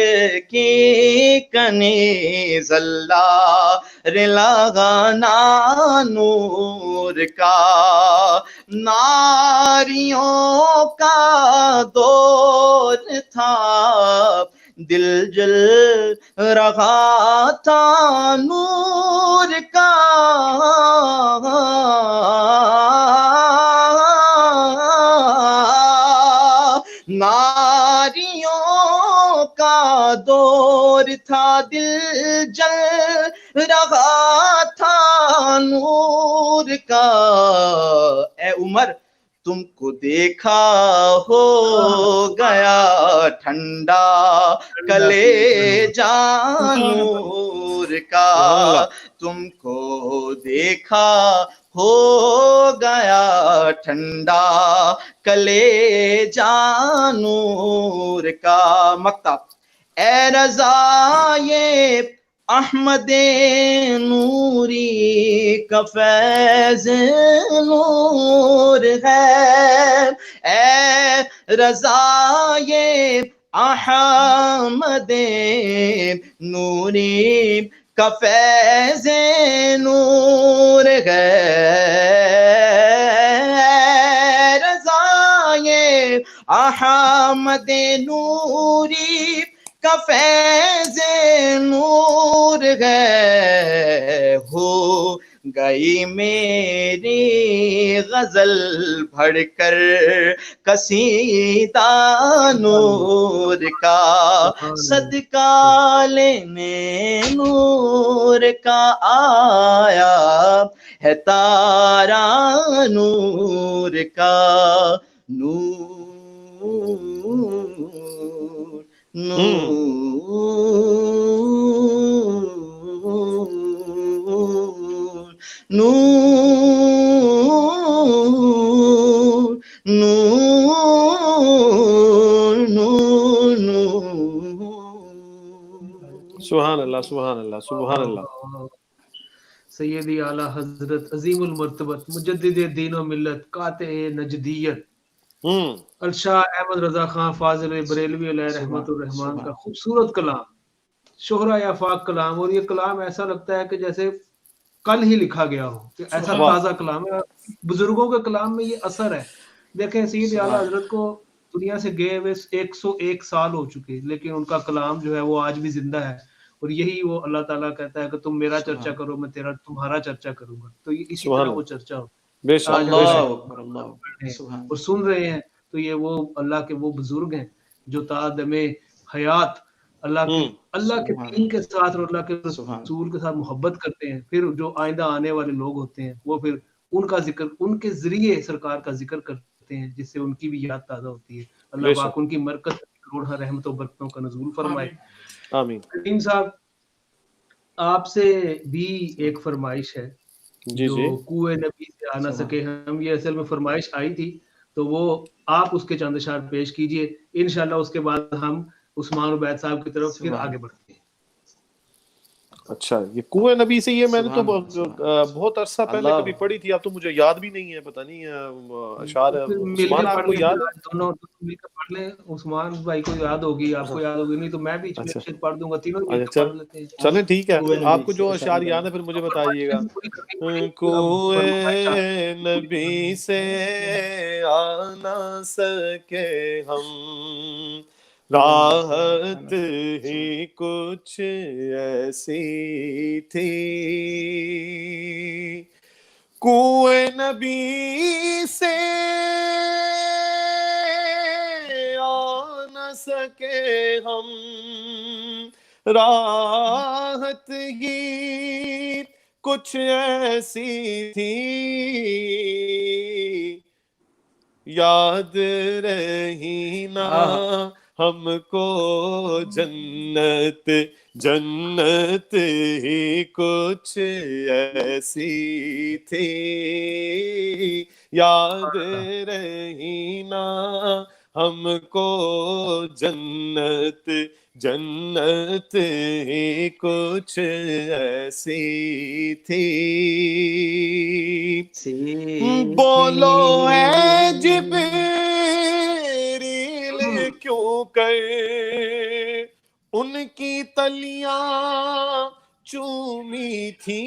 کی کنیز اللہ لگانا نور کا، ناریوں کا دور تھا دل جل رہا تھا نور کا، ناریوں کا دور تھا دل جل رہا تھا نور کا، اے عمر تم کو دیکھا ہو گیا ٹھنڈا کلیجہ نور کا، تم کو دیکھا ہو گیا ٹھنڈا کلیجہ نور کا۔ مکتب اے رضائے احمد نوری کا فیض نور ہے، اے رضائے احمد نوری کا فیض نور ہے، رضائے احمد نوری کا فیض نور ہے، ہو گئی میری غزل بڑھ کر قصیدہ نور کا، صدقہ لینے نور کا آیا ہے تارا نور کا، نور نور نور نور سبحان اللہ سبحان اللہ سبحان اللہ۔ سیدی اعلیٰ حضرت عظیم المرتبت مجدد دین و ملت قاطع نجدیت الشاہ احمد رضا خان فاضل بریلوی علیہ رحمت الرحمان کا خوبصورت کلام، شہرہ افاق کلام، اور یہ کلام ایسا لگتا ہے کہ جیسے کل ہی لکھا گیا ہو، کہ ایسا تازہ کلام ہے۔ بزرگوں کے کلام میں یہ اثر ہے۔ دیکھیں سید اعلیٰ حضرت کو دنیا سے گئے ہوئے 101 سال ہو چکے، لیکن ان کا کلام جو ہے وہ آج بھی زندہ ہے، اور یہی وہ اللہ تعالیٰ کہتا ہے کہ تم میرا چرچا کرو میں تمہارا چرچا کروں گا، تو یہ اسی طرح وہ چرچا ہو آج اور سن رہے ہیں۔ تو یہ وہ اللہ کے وہ بزرگ ہیں جو تادم حیات اللہ کے دین کے ساتھ اور اللہ کے رسول کے ساتھ محبت کرتے ہیں، پھر جو آئندہ آنے والے لوگ ہوتے ہیں وہ پھر ان کا ذکر، ان کے ذریعے سرکار کا ذکر کرتے ہیں، جس سے ان کی بھی یاد تازہ ہوتی ہے۔ اللہ پاک ان کی مرکز کروڑہ رحمت و برکتوں کا نزول فرمائے۔ آمین۔ کریم صاحب آپ سے بھی ایک فرمائش ہے جو کوئے نبی سے آ نہ سکے ہم، یہ اصل میں فرمائش آئی تھی، تو وہ آپ اس کے چند اشعار پیش کیجئے، انشاءاللہ اس کے بعد ہم عثمان عبید صاحب کی طرف پھر آگے بڑھتے ہیں۔ اچھا، یہ کوئے نبی سے یہ میں نے تو بہت عرصہ پہلے کبھی پڑھی تھی، اب تو مجھے یاد بھی نہیں ہے، پتہ نہیں اشعار عثمان آپ کو یاد ہے؟ دونوں مل کر پڑھ لیں، عثمان بھائی کو یاد ہوگی، آپ کو یاد ہوگی، نہیں تو میں بھی پڑھ دوں گا، تینوں مل کر پڑھ لیتے ہیں۔ چلیں ٹھیک ہے، آپ کو جو اشعار یاد ہے پھر مجھے بتائیے گا۔ کوئے نبی سے آ نہ سکے ہم، راحت ہی کچھ ایسی تھی، کوئے نبی سے آ نہ سکے ہم، راحت ہی کچھ ایسی تھی، یاد رہی نا ہم کو جنت جنت ہی کچھ ایسی تھی یاد رہی نا ہم کو جنت جنت ہی کچھ ایسی تھی بولو اے جبریل کیوں کر ان کی تلیاں چومی تھی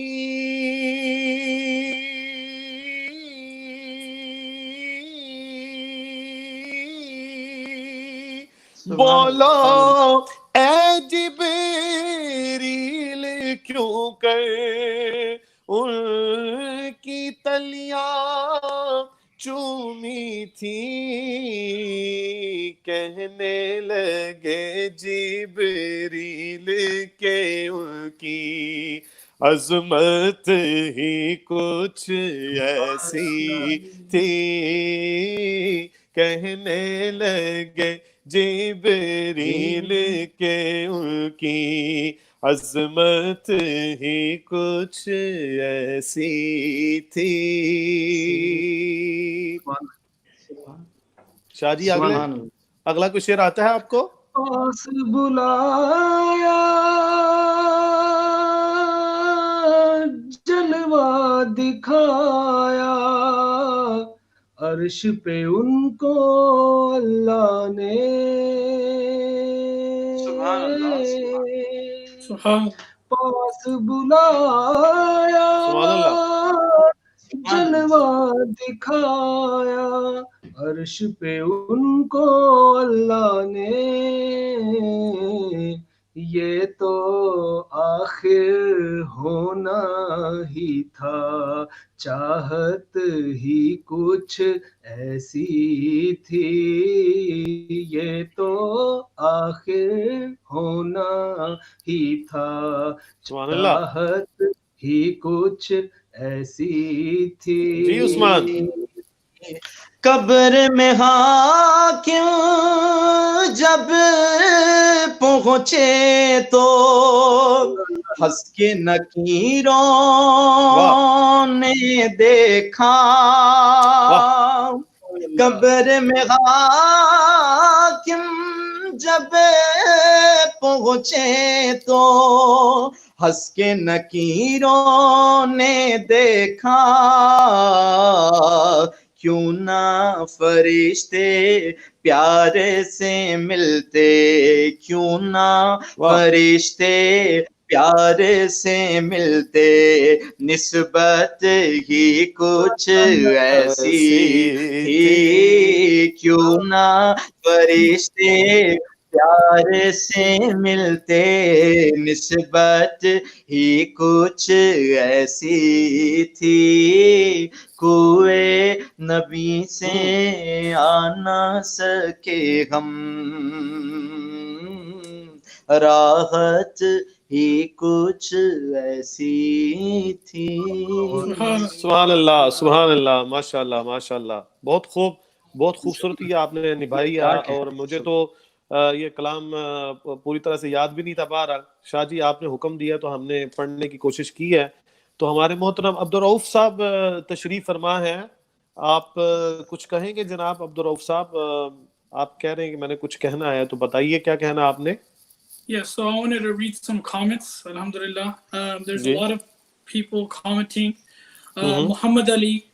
بولو اے جبریل کیوں کر ان کی تلیاں چومی تھی کہنے لگے جبریل کہ ان کی عظمت ہی کچھ ایسی تھی کہنے لگے جبریل کہ ان کی عظمت ہی کچھ ایسی تھی شاہ جی اگلا کوئی شعر آتا ہے آپ کو پاس بلایا جلوہ دکھایا عرش پہ ان کو اللہ نے پاس بلایا جلوہ دکھایا عرش پہ ان کو اللہ نے یہ تو آخر ہونا ہی تھا چاہت ہی کچھ ایسی تھی یہ تو آخر ہونا ہی تھا چاہت ہی کچھ ایسی تھی جی عثمان قبر میں حاکم جب پہنچے تو ہنس کے نکیروں نے دیکھا قبر میں حاکم جب پہنچے تو ہنس کے نکیروں نے دیکھا کیوں نہ فرشتے پیارے سے ملتے کیوں نہ فرشتے پیارے سے ملتے نسبت ہی کچھ ایسی تھی کیوں نہ فرشتے پیارے سے ملتے نسبت ہی کچھ ایسی تھی کوئے نبی سے آ نہ سکے ہم راحت ہی کچھ ایسی تھی سبحان اللہ سبحان اللہ ماشاء اللہ ماشاء اللہ بہت خوب بہت خوبصورتی آپ نے نبھائی اور مجھے تو یہ کلام پوری طرح سے یاد بھی نہیں تھا بہرحال شاہ جی آپ نے حکم دیا تو ہم نے پڑھنے کی کوشش کی ہے تو ہمارے محترم عبدالرؤف صاحب تشریف فرما ہیں آپ کچھ کہیں گے جناب عبدالرؤف صاحب آپ کہہ رہے ہیں کہ میں نے کچھ کہنا ہے تو بتائیے کیا کہنا آپ نے Yeah, so I wanted to read some comments. Alhamdulillah. There's a lot of people commenting. Muhammad Ali,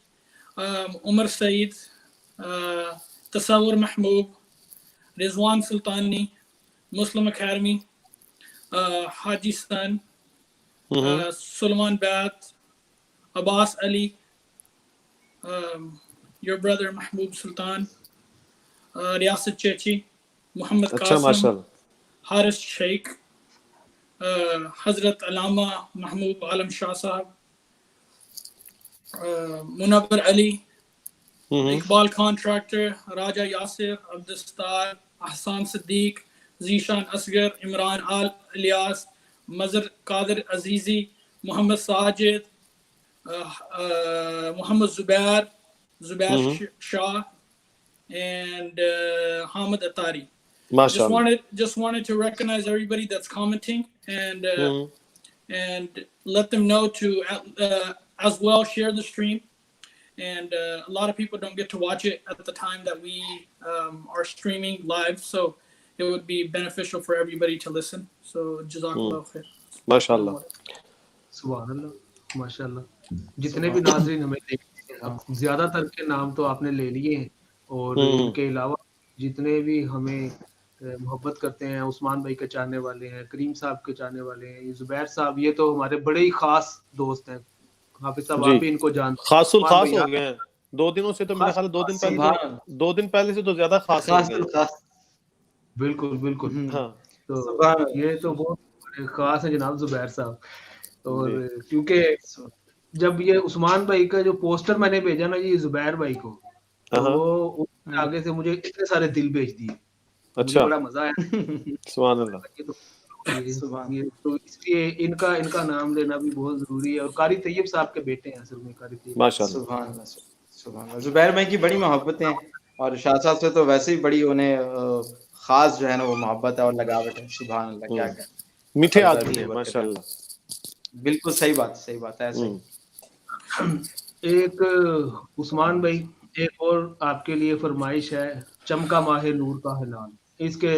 Umar Saeed, Tasawwur Mahmood, Rizwan Sultani, Muslim Academy, Haji San, Sulman Bat, Abbas Ali, your brother Mahmoud Sultan, Riyasat Chechi, Muhammad Qasim, Haris شیخ حضرت علامہ محمود عالم شاہ صاحب Munawar Ali Iqbal contractor Raja Yasir Abdul Sattar Ehsan Siddique Zeeshan Asghar Imran آل Ilyas Mazhar Qadir Azizi Muhammad Sajid Muhammad Zubair Shah and Hamid Attari MashaAllah. Just wanted to recognize everybody that's commenting and let them know to as well share the stream. And a lot of people don't get to watch it at the time that we are streaming live, so it would be beneficial for everybody to listen. So jazakallah khair. MashaAllah. سبحان اللہ ماشاء اللہ. جتنے بھی ناظرین ہمیں دیکھتے ہیں زیادہ تر کے نام تو آپ نے لے لیے ہیں, اور ان کے علاوہ جتنے بھی ہمیں محبت کرتے ہیں, عثمان بھائی کے چاہنے والے ہیں, کریم صاحب کے چاہنے والے ہیں, زبیر صاحب, یہ تو ہمارے بڑے ہی خاص دوست ہیں. حافظ صاحب آپ بھی ان کو جانتے ہیں, خاص الخاص ہو گئے ہیں 2 دنوں سے, تو میرے خیال 2 دن پہلے سے تو زیادہ خاص ہو گئے. بالکل بالکل. ہاں تو یہ تو بہت خاص ہے جناب زبیر صاحب. اور کیونکہ جب یہ عثمان بھائی کا جو پوسٹر میں نے بھیجا نا یہ زبیر بھائی کو, وہ آگے سے مجھے اتنے سارے دل بھیج دیے. اچھا, بڑا مزہ آیا. سبحان اللہ. تو اس لیے ان کا نام لینا بھی بہت ضروری ہے. اور قاری طیب صاحب کے بیٹے ہیں اصل میں قاری طیب. ماشاءاللہ. سبحان اللہ سبحان اللہ. زبیر بھائی کی بڑی محبتیں ہیں, اور شاہ صاحب سے تو ویسے ہی بڑی انہیں خاص جو ہے نا وہ محبت ہے اور لگاوٹ ہے. سبحان اللہ, کیا کہ میٹھے آدمی ہیں ماشاءاللہ. بالکل صحیح بات ہے ایسے. ایک عثمان بھائی ایک اور آپ کے لیے فرمائش ہے, چمکا ماہ نور کا ہلال, اس کے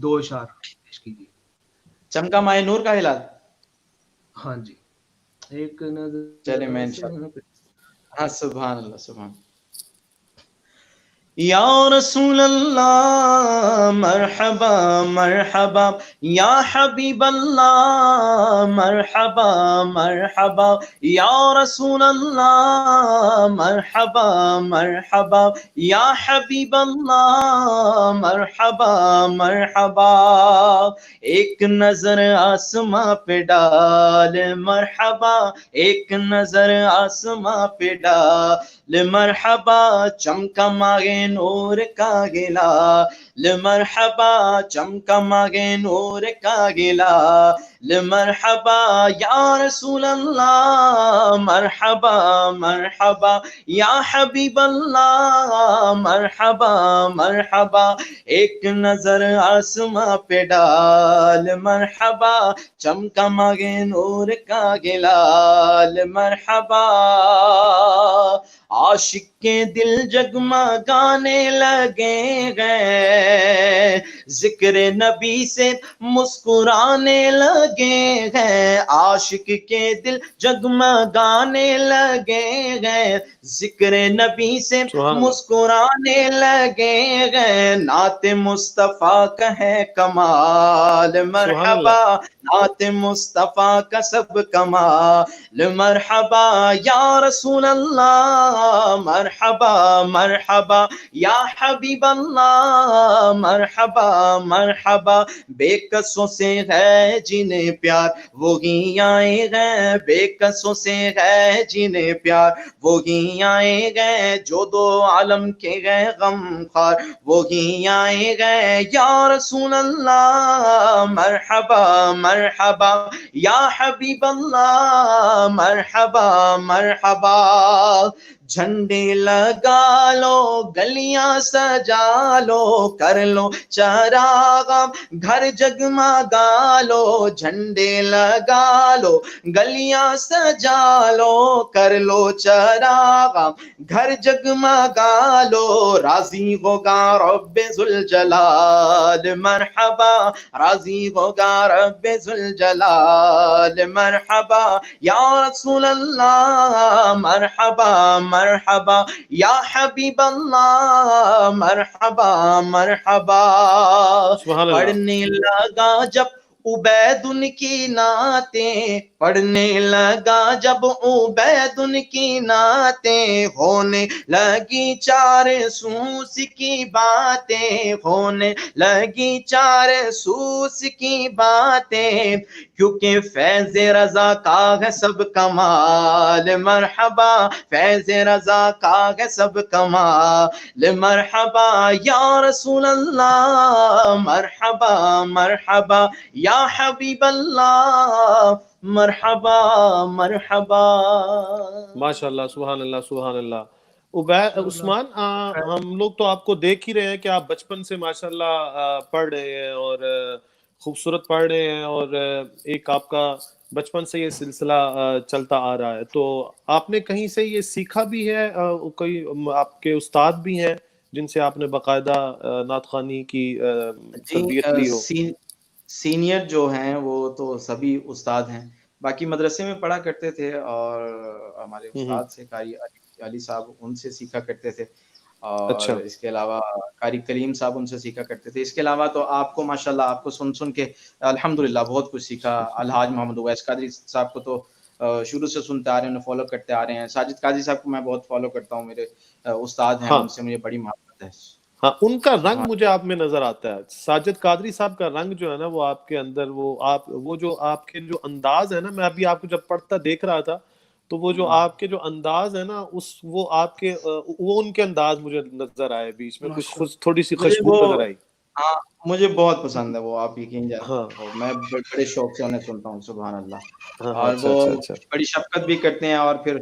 2 اشعار پیش کیجیے. چمکا ماہ نور کا ہلال. ہاں جی, ایک نظر. چلے میں ہاں. سبحان اللہ سبحان. یا رسول اللہ مرحبا مرحبا, یا حبیب اللہ مرحبا مرحبا, یا رسول اللہ مرحبا مرحبا, یا حبیب اللہ مرحبا مرحبا. ایک نظر آسماں پہ ڈال مرحبا, ایک نظر آسماں پہ ڈال مرحبا, چمکا ماگے نور کا گلا مرحبا, چمکا ماگے نور کا گلا مرحبا. یا رسول اللہ مرحبا مرحبا, یا حبیب اللہ مرحبا مرحبا. ایک نظر آسماں پہ ڈال مرحبا, چمکا ماگے نور کا گلا مرحبا. عاشق کے دل جگمگانے لگے گئے, ذکر نبی سے مسکرانے لگے گئے. عاشق کے دل جگمگانے لگے گئے, ذکر نبی سے مسکرانے لگے گئے. نعت مصطفیٰ کا ہے کمال مرحبا, نعت مصطفیٰ کا سب کمال مرحبا. یا رسول اللہ مرحبا مرحبا, یا حبیب اللہ مرحبا مرحبا. بے کسوں سے ہے جنہیں پیار وہی آئے گئے, بے کسوں سے ہے جنہیں پیار وہی آئے گئے. جو 2 عالم کے گئے غم خار وہی آئے گئے. یا رسول اللہ مرحبا مرحبا, یا حبیب اللہ مرحبا مرحبا. جھنڈے لگا لو گلیاں سجا لو, کر لو چراغ گھر جگمگا لو. جھنڈے لگا لو گلیاں سجا لو, کر لو چراغ گھر جگمگا لو. راضی ہوگا رب ذوالجلال مرحبا, راضی ہوگا رب ذوالجلال مرحبا. یا رسول اللہ مرحبا مرحبا, یا حبیب اللہ مرحبا مرحبا. پڑھنے لگا جب عبید ان کی نعتیں, پڑھنے لگا جب عبید ان کی نعتیں, ہونے لگی 400 کی باتیں, ہونے لگی 400 کی باتیں. کیونکہ فیض رضا کا ہے سب کمال مرحبا, فیض رضا کا ہے سب کمال مرحبا. یا رسول اللہ مرحبا مرحبا, یا حبیب اللہ مرحبا مرحبا. ماشاءاللہ سبحان اللہ سبحان اللہ. عثمان ہم لوگ تو آپ کو دیکھ ہی رہے ہیں کہ آپ بچپن سے ماشاءاللہ پڑھ رہے ہیں اور خوبصورت پڑھ رہے ہیں، اور ایک آپ کا بچپن سے یہ سلسلہ چلتا آ رہا ہے، تو آپ نے کہیں سے یہ سیکھا بھی ہے؟ کوئی آپ کے استاد بھی ہیں جن سے آپ نے باقاعدہ نعت خوانی کی تربیت لی ہو؟ سینئر جو ہیں وہ تو سبھی استاد ہیں، باقی مدرسے میں پڑھا کرتے تھے اور ہمارے استاد سے قاری علی صاحب ان سے سیکھا کرتے تھے، اور اچھا، اس کے علاوہ قاری کریم صاحب ان سے سیکھا کرتے تھے۔ اس کے علاوہ تو آپ کو ماشاءاللہ آپ کو سن کے الحمدللہ بہت کچھ سیکھا۔ الحاج محمد اویس قادری صاحب کو تو شروع سے سنتے آ رہے ہیں، انہیں فالو کرتے آ رہے ہیں۔ ساجد قاضی صاحب کو میں بہت فالو کرتا ہوں، میرے استاد ہیں، ہاں ان سے مجھے بڑی محبت ہے۔ ہاں، ان کا رنگ ہاں مجھے آپ میں نظر آتا ہے، ساجد قادری صاحب کا رنگ جو ہے نا وہ آپ کے اندر، وہ جو آپ کے جو انداز ہے نا، میں ابھی آپ کو جب پڑھتا دیکھ رہا تھا تو وہ جو آپ کے جو انداز ہے نا وہ آپ کے وہ ان کے انداز مجھے نظر آئے، بیچ میں کچھ تھوڑی سی مجھے خوشبو وہ نظر آئی۔ ہاں مجھے بہت پسند ہے وہ، آپ یقین جائیں، ہاں میں بڑے شوق سے انہیں سنتا ہوں، سبحان اللہ۔ ہاں ہاں، اور اچھا وہ اچھا اچھا۔ بڑی شفقت بھی کرتے ہیں، اور پھر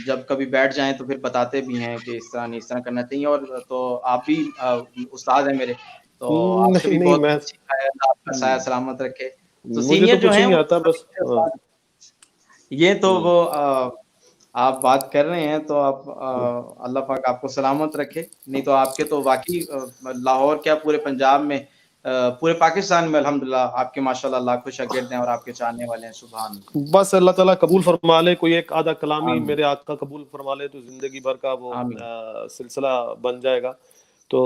جب کبھی بیٹھ جائیں تو پھر بتاتے بھی ہیں کہ اس طرح نہیں، اس طرح کرنا چاہیے۔ اور تو آپ بھی استاد ہیں میرے، تو آپ سے نہیں بھی نہیں، بہت میں کچھ سیکھا ہے، اللہ آپ کا سایہ سلامت رکھے۔ تو مجھے تو سینئر جو کچھ ہیں نہیں وہ آتا، بس یہ تو وہ آپ بات کر رہے ہیں تو آپ اللہ پاک آپ کو سلامت رکھے، نہیں تو آپ کے تو واقعی لاہور کیا پورے پنجاب میں، پورے پاکستان میں الحمدللہ آپ کے ماشاءاللہ لاکھوں شاگرد ہیں اور آپ کے چاہنے والے ہیں، سبحان اللہ۔ بس اللہ تعالیٰ قبول فرما لے، کوئی ایک آدھا کلامی آمین میرے آقا قبول فرما لے تو زندگی بھر کا وہ آمین۔ سلسلہ بن جائے گا۔ تو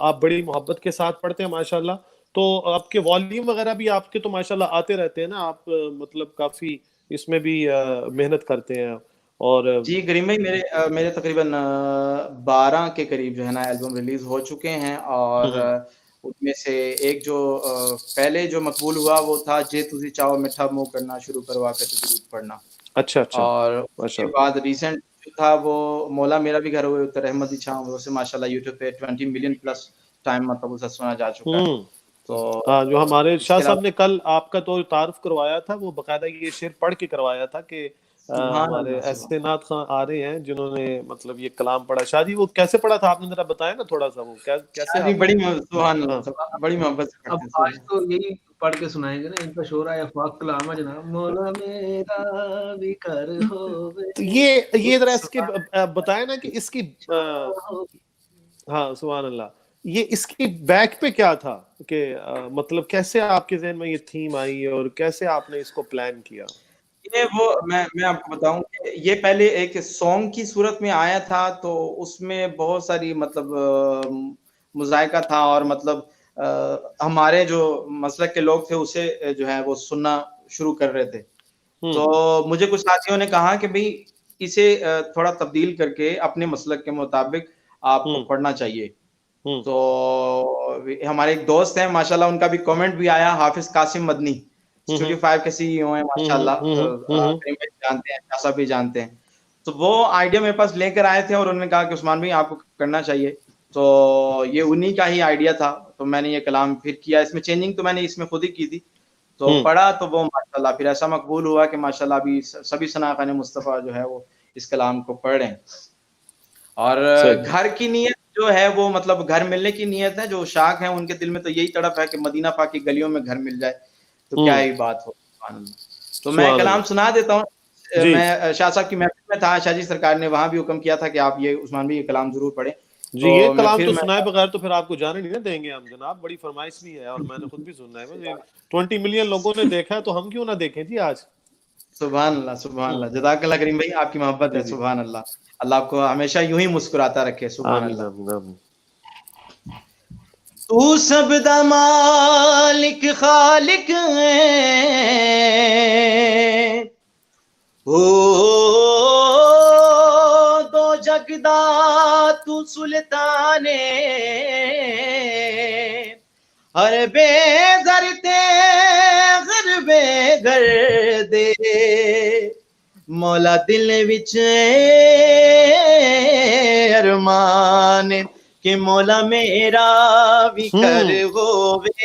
آپ بڑی محبت کے ساتھ پڑھتے ہیں ماشاءاللہ، تو آپ کے والیوم وغیرہ بھی آپ کے تو ماشاءاللہ آتے رہتے ہیں نا، آپ مطلب کافی اس میں بھی محنت کرتے ہیں، اور جی کریم بھائی، میرے تقریباً 12 کے قریب جو ہے نا البم ریلیز ہو چکے ہیں، اور ان میں سے ایک جو پہلے جو مقبول ہوا وہ تھا جے تسی چاہو میٹھا منہ کرنا شروع کروا کے درود پڑھنا، اچھا اچھا، اور اس ماشاء کے اللہ۔ بعد ریسنٹ جو تھا وہ مولا میرا بھی گھر ہوئے اتر احمد دی چھاؤں، وہ سے ماشاءاللہ یوٹیوب پہ 20 ملین پلس ٹائم مطلب اسے سنا جا چکا ہے۔ تو ہاں، جو ہمارے اس شاہ کے صاحب علاوہ نے کل آپ کا تو تعارف کروایا تھا، وہ باقاعدہ یہ شعر پڑھ کے کروایا تھا کہ سبحان ہمارے اللہ ایسے نعت خواں آ رہے ہیں جنہوں نے مطلب یہ کلام پڑھا۔ شاہ جی وہ کیسے پڑھا تھا آپ نے، ذرا بتایا نا تھوڑا سا، وہ کیسے جی آپ نے؟ بڑی سبحان ہاں، اللہ، بڑی محبت سے اب پڑھتے ہیں۔ آج تو یہی پڑھ کے سنائیں گے نا، ان کا شور ہے افاق کلام ہے جناب، مولا میرا بھی کر ہووے تو یہ ذرا اس کے عثمان بتائیں نا کہ اس کی چاہو۔ ہاں سبحان اللہ، یہ اس کی بیک پہ کیا تھا کہ مطلب کیسے آپ کے ذہن میں یہ تھیم آئی اور کیسے آپ نے اس کو پلان کیا؟ یہ وہ میں آپ کو بتاؤں کہ یہ پہلے ایک سانگ کی صورت میں آیا تھا، تو اس میں بہت ساری مطلب مذائقہ تھا، اور مطلب ہمارے جو مسلک کے لوگ تھے اسے جو ہے وہ سننا شروع کر رہے تھے، تو مجھے کچھ ساتھیوں نے کہا کہ بھئی اسے تھوڑا تبدیل کر کے اپنے مسلک کے مطابق آپ کو پڑھنا چاہیے۔ تو ہمارے ایک دوست ہیں ماشاءاللہ، ان کا بھی کامنٹ بھی آیا، حافظ قاسم مدنی اسٹوڈیو 5 کے سی ای او ہیں ماشاءاللہ، کریم بھائی جانتے ہیں، شاہ صاحب بھی جانتے ہیں، تو وہ آئیڈیا میرے پاس لے کر آئے تھے اور انہوں نے کہا کہ عثمان بھائی آپ کو کرنا چاہیے، تو یہ انہی کا ہی آئیڈیا تھا، تو میں نے یہ کلام پھر کیا، اس میں چینجنگ تو میں نے اس میں خود ہی کی تھی، تو پڑھا تو وہ ماشاءاللہ پھر ایسا مقبول ہوا کہ ماشاءاللہ ابھی سبھی ثناء مصطفیٰ جو ہے وہ اس کلام کو پڑھ رہے ہیں۔ اور گھر کی نیت جو ہے وہ مطلب گھر ملنے کی نیت ہے، جو شاک ہیں ان کے دل میں تو یہی تڑپ ہے کہ مدینہ پاک کی گلیوں میں گھر مل جائے تو کیا ہی بات ہو، سبحان اللہ۔ تو میں کلام سنا دیتا ہوں، میں شاہ صاحب کی محفل میں تھا، شاہ جی سرکار نے وہاں بھی حکم کیا تھا کہ آپ یہ عثمان بھی یہ کلام ضرور پڑھیں، جی یہ کلام تو میں سنائے بغیر تو پھر آپ کو جانے نہیں نا دیں گے ہم جناب، بڑی فرمائش بھی ہے اور میں نے خود بھی سننا ہے، 20 ملین لوگوں نے دیکھا ہے تو ہم کیوں نہ دیکھیں جی آج۔ سبحان اللہ سبحان اللہ، جزاک اللہ کریم بھائی، آپ کی محبت ہے، سبحان اللہ، اللہ آپ کو ہمیشہ یوں ہی مسکراتا رکھے، سبحان آمین اللہ۔ آمین آمین۔ تو سب دا مالک خالق ہے، دو جگ دا تو سلطان ہر بے گھر تے گھر بے گھر دے مولا دل وچ ارمان کہ مولا میرا بھی گھر ہووے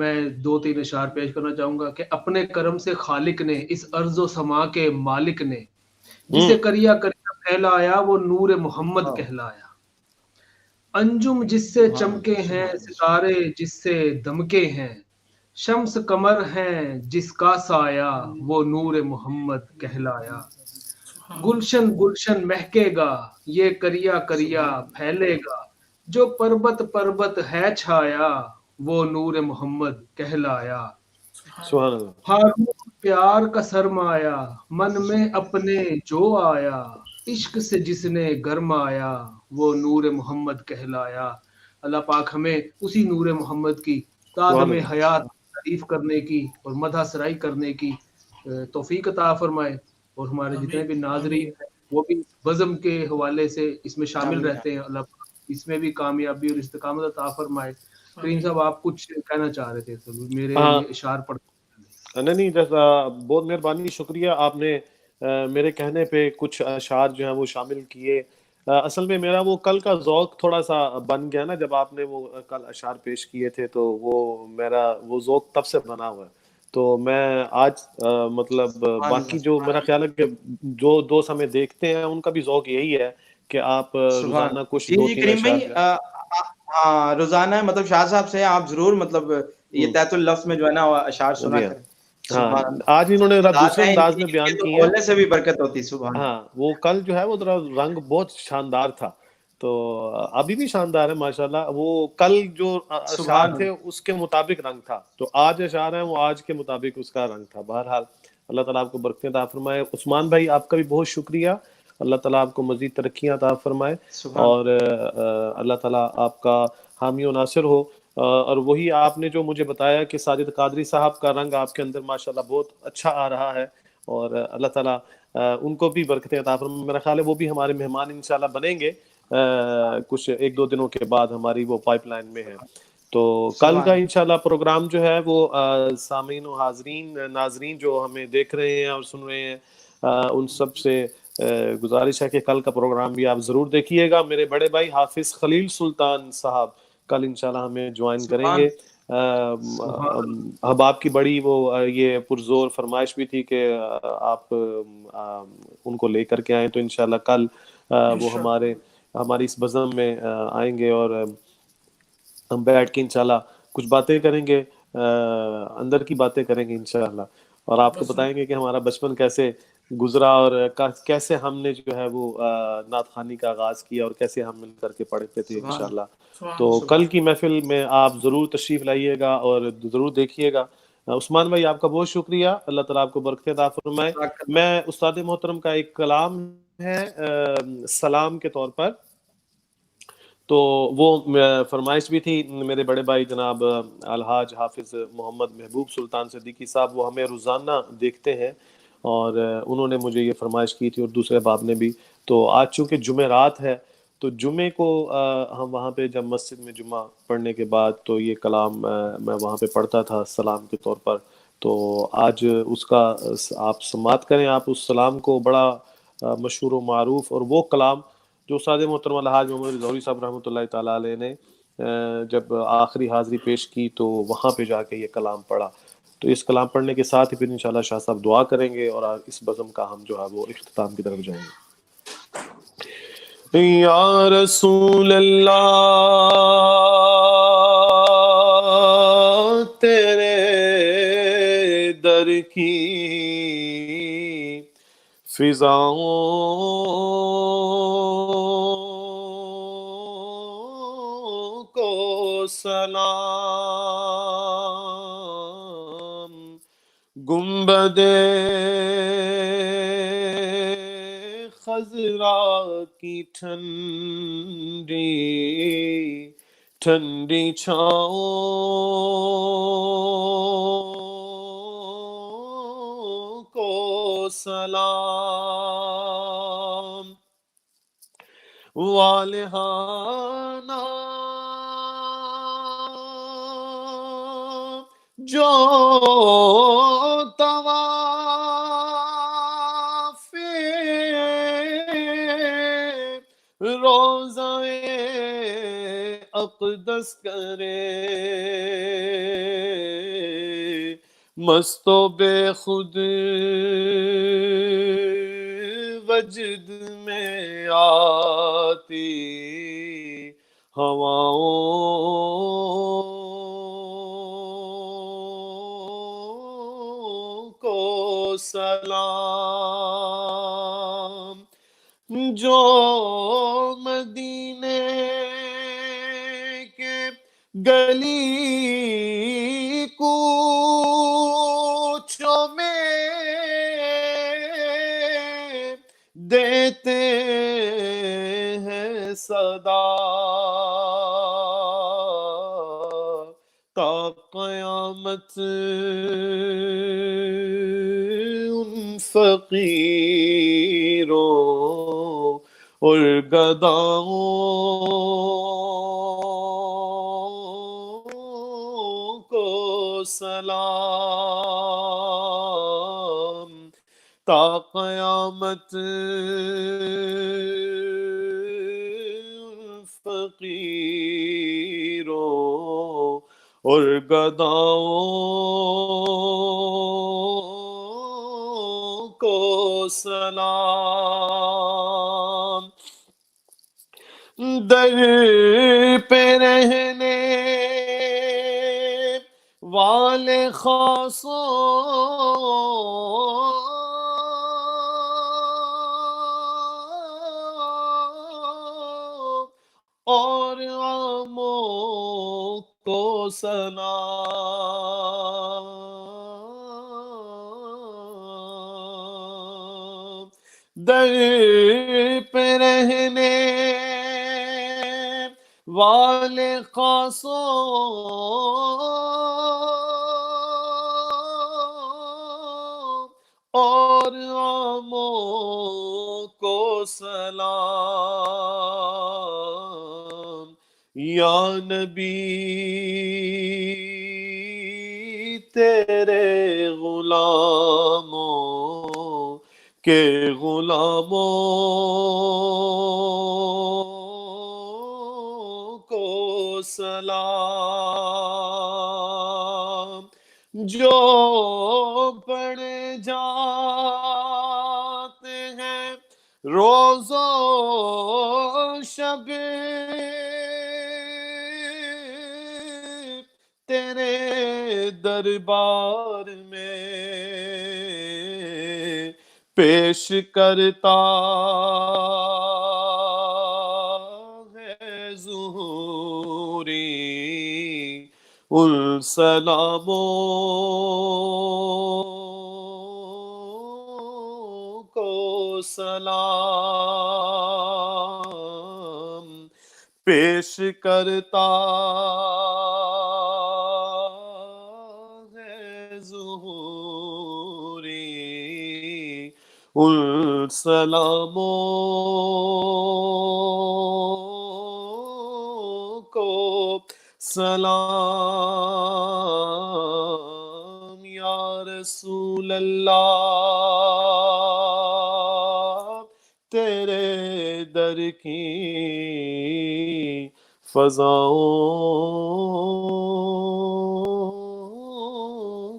میں 2-3 اشعار پیش کرنا چاہوں گا کہ اپنے کرم سے خالق نے اس ارض و سما کے مالک نے جسے کریا کریا پھیلایا وہ نور محمد کہلایا. انجم جس سے چمکے ہیں ستارے جس سے دمکے ہیں شمس قمر ہیں جس کا سایہ وہ نور محمد کہلایا. گلشن گلشن مہکے گا یہ کریا کریا پھیلے گا جو پربت پربت ہے چھایا وہ نور محمد کہلایا. سبحان اللہ. ہارون پیار کا سرمایا من میں اپنے جو آیا عشق سے جس نے گرمایا وہ نور محمد کہلایا. اللہ پاک ہمیں اسی نور محمد کی تادم حیات تعریف کرنے کی اور مدح سرائی کرنے کی توفیق عطا فرمائے، اور ہمارے جتنے بھی ناظرین ہیں وہ بھی بزم کے حوالے سے اس میں شامل رہتے ہیں. اللہ پاک اس میں بھی کامیابی اور استقامت عطا فرمائے. کریم صاحب آپ کچھ کہنا چاہ رہے تھے تو میرے یہ اشعار پڑھ. نہیں جیسا بہت مہربانی، شکریہ آپ نے میرے کہنے پہ کچھ اشعار جو ہیں وہ شامل کیے. اصل میں میرا وہ کل کا ذوق تھوڑا سا بن گیا نا، جب آپ نے وہ کل اشعار پیش کیے تھے تو وہ میرا وہ ذوق تب سے بنا ہوا ہے. تو میں آج مطلب باقی جو میرا خیال ہے کہ جو دوست ہمیں دیکھتے ہیں ان کا بھی ذوق یہی ہے کہ آپ روزانہ کچھ 2-3 کریم بھائی اشعار روزانہ مطلب شاہ صاحب سے آپ ضرور مطلب یہ تحت اللفظ میں جو ہے نا اشعار سنا کریں. ہاں آج انہوں نے دوسرے انداز میں بیان کیے ہیں، بولنے سے بھی برکت ہوتی. سبحان. ہاں وہ کل جو ہے وہ ذرا رنگ بہت شاندار تھا، تو ابھی بھی شاندار ہے ماشاءاللہ. وہ کل جو اشعار تھے اس کے مطابق رنگ تھا، تو آج اشعار ہیں وہ آج کے مطابق اس کا رنگ تھا. بہرحال اللہ تعالیٰ آپ کو برکتیں عطا فرمائے. عثمان بھائی آپ کا بھی بہت شکریہ، اللہ تعالیٰ آپ کو مزید ترقیاں عطا فرمائے اور اللہ تعالیٰ آپ کا حامی و ناصر ہو. اور وہی آپ نے جو مجھے بتایا کہ ساجد قادری صاحب کا رنگ آپ کے اندر ماشاءاللہ بہت اچھا آ رہا ہے، اور اللہ تعالیٰ ان کو بھی برکتیں عطا فرمائے. میرا خیال ہے وہ بھی ہمارے مہمان انشاءاللہ بنیں گے کچھ 1-2 دنوں کے بعد، ہماری وہ پائپ لائن میں ہے. تو کل کا انشاءاللہ پروگرام جو ہے وہ سامعین و ناظرین جو ہمیں دیکھ رہے ہیں اور سن رہے ہیں ان سب سے گزارش ہے کہ کل کا پروگرام بھی آپ ضرور دیکھیے گا. میرے بڑے بھائی حافظ خلیل سلطان صاحب کل انشاءاللہ ہمیں جوائن کریں گے. اب آپ کی بڑی وہ یہ پرزور فرمائش بھی تھی کہ آپ ان کو لے کر کے آئیں، تو انشاءاللہ کل وہ ہماری اس بزم میں آئیں گے اور ہم بیٹھ کے انشاءاللہ کچھ باتیں کریں گے، اندر کی باتیں کریں گے انشاءاللہ، اور آپ کو بتائیں گے کہ ہمارا بچپن کیسے گزرا اور کیسے ہم نے جو ہے وہ نعت خوانی کا آغاز کیا اور کیسے ہم مل کر کے پڑھتے تھے انشاءاللہ. تو کل کی محفل میں آپ ضرور تشریف لائیے گا اور ضرور دیکھیے گا. عثمان بھائی آپ کا بہت شکریہ، اللہ تعالیٰ آپ کو برکت عطا فرمائے. میں استاد محترم کا ایک کلام ہے سلام کے طور پر، تو وہ فرمائش بھی تھی میرے بڑے بھائی جناب الحاج حافظ محمد محبوب سلطان صدیقی صاحب، وہ ہمیں روزانہ دیکھتے ہیں اور انہوں نے مجھے یہ فرمائش کی تھی اور دوسرے باب نے بھی. تو آج چونکہ جمعرات ہے تو جمعے کو ہم وہاں پہ جب مسجد میں جمعہ پڑھنے کے بعد تو یہ کلام میں وہاں پہ پڑھتا تھا سلام کے طور پر. تو آج اس کا آپ سماعت کریں. آپ اس سلام کو بڑا مشہور و معروف، اور وہ کلام جو استاد محترم الحاج محمد ظہوری صاحب رحمۃ اللہ تعالیٰ علیہ نے جب آخری حاضری پیش کی تو وہاں پہ جا کے یہ کلام پڑھا. تو اس کلام پڑھنے کے ساتھ ہی پھر انشاءاللہ شاہ صاحب دعا کریں گے اور اس بزم کا ہم جو ہے وہ اختتام کی طرف جائیں گے. یا رسول اللہ تیرے در کی فضاؤں کو سلام. گنبد خضرا کی ٹھنڈی ٹھنڈی چھاؤں کو سلام. والہانہ جو طواف روضہ اقدس کرے، مست و بے خود وجد میں آتی ہواؤں کو سلام، جو مدینے کے گلی کوچوں میں دیتے ہیں صدا، تا قیامت ان فقیروں اور گداؤں کو سلام، تا قیامت فقیروں اور گداؤں کو سلام، در پہ رہنے والے خاصوں اور عاموں کو سلام، در پہ رہنے والے خاصوں اور عاموں کو سلام، یا نبی تیرے غلاموں کے غلاموں کو سلام، جو پڑھے جاتے ہیں روز و شب تیرے دربار میں، پیش کرتا ہے ظہوری ان سلاموں کو سلام، پیش کرتا ہے ظہوری ان سلاموں کو سلام، یا رسول اللہ تیرے در کی فضاؤں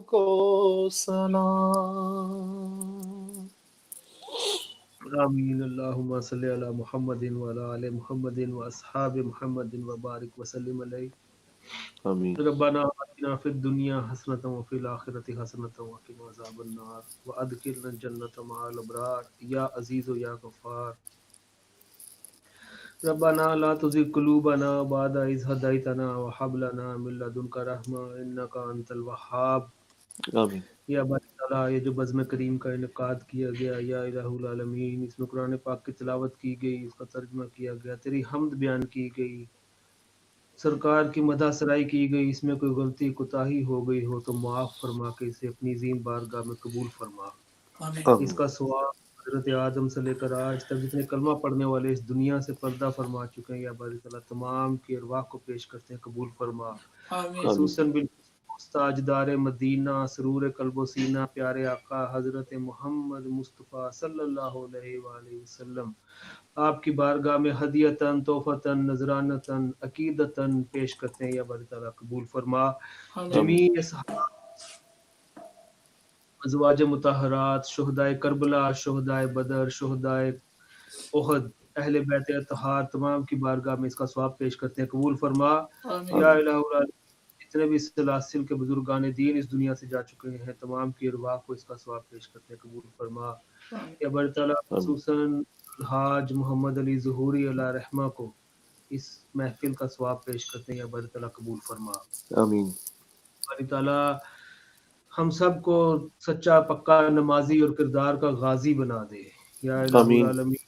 کو سلام۔ آمین، اللہم صلی علی محمد وعلی آل محمد واصحاب محمد وبارک وسلم علیہ۔ آمین۔ ربنا آتنا فی الدنیا حسنۃ وفی الآخرۃ حسنۃ وقنا عذاب النار وادخلنا الجنۃ مع الابرار یا عزیز و یا غفار۔ ربنا لا تزغ قلوبنا بعد إذ هديتنا وهب لنا من لدنك رحمة إنك أنت الوهاب۔ آمین۔ یا باری تعالیٰ یہ جو بزم کریم کا انعقاد کیا گیا یا الہ العالمین، اس میں قرآن پاک کی تلاوت کی گئی، اس کا ترجمہ کیا گیا، تیری حمد بیان کی گئی، سرکار کی مدح سرائی کی گئی، اس میں کوئی غلطی کوتاہی ہو گئی ہو تو معاف فرما کے اسے اپنی عظیم بارگاہ میں قبول فرما۔ اس کا ثواب حضرت آدم سے لے کر آج تک جتنے کلمہ پڑھنے والے اس دنیا سے پردہ فرما چکے ہیں، یا باری تعالیٰ تمام کی ارواح کو پیش کرتے ہیں قبول فرما، خصوصاً تاجدار مدینہ سرور قلب و سینہ پیارے آقا حضرت محمد مصطفیٰ صلی اللہ علیہ وآلہ وسلم آپ کی بارگاہ میں ہدیتاً تحفتاً نذرانتاً عقیدتاً پیش کرتے ہیں یا باری تعالیٰ قبول فرما. آمین. جمیع ازواج مطہرات شہدائے کربلا شہدائے بدر شہدائے احد اہل بیت اطہار تمام کی بارگاہ میں اس کا ثواب پیش کرتے ہیں قبول فرما. آمین. یا الہ العالمین جتنے بھی سلاسل کے بزرگان دین اس دنیا سے جا چکے ہیں تمام کی ارواح کو اس کا ثواب پیش کرتے ہیں قبول فرما. یا باری تعالیٰ خصوصاً الحاج محمد علی ظہوری علیہ رحمہ کو اس محفل کا ثواب پیش کرتے ہیں یا باری تعالیٰ قبول فرما. آمین. باری تعالیٰ ہم سب کو سچا پکا نمازی اور کردار کا غازی بنا دے یا الہ آمین. العالمین.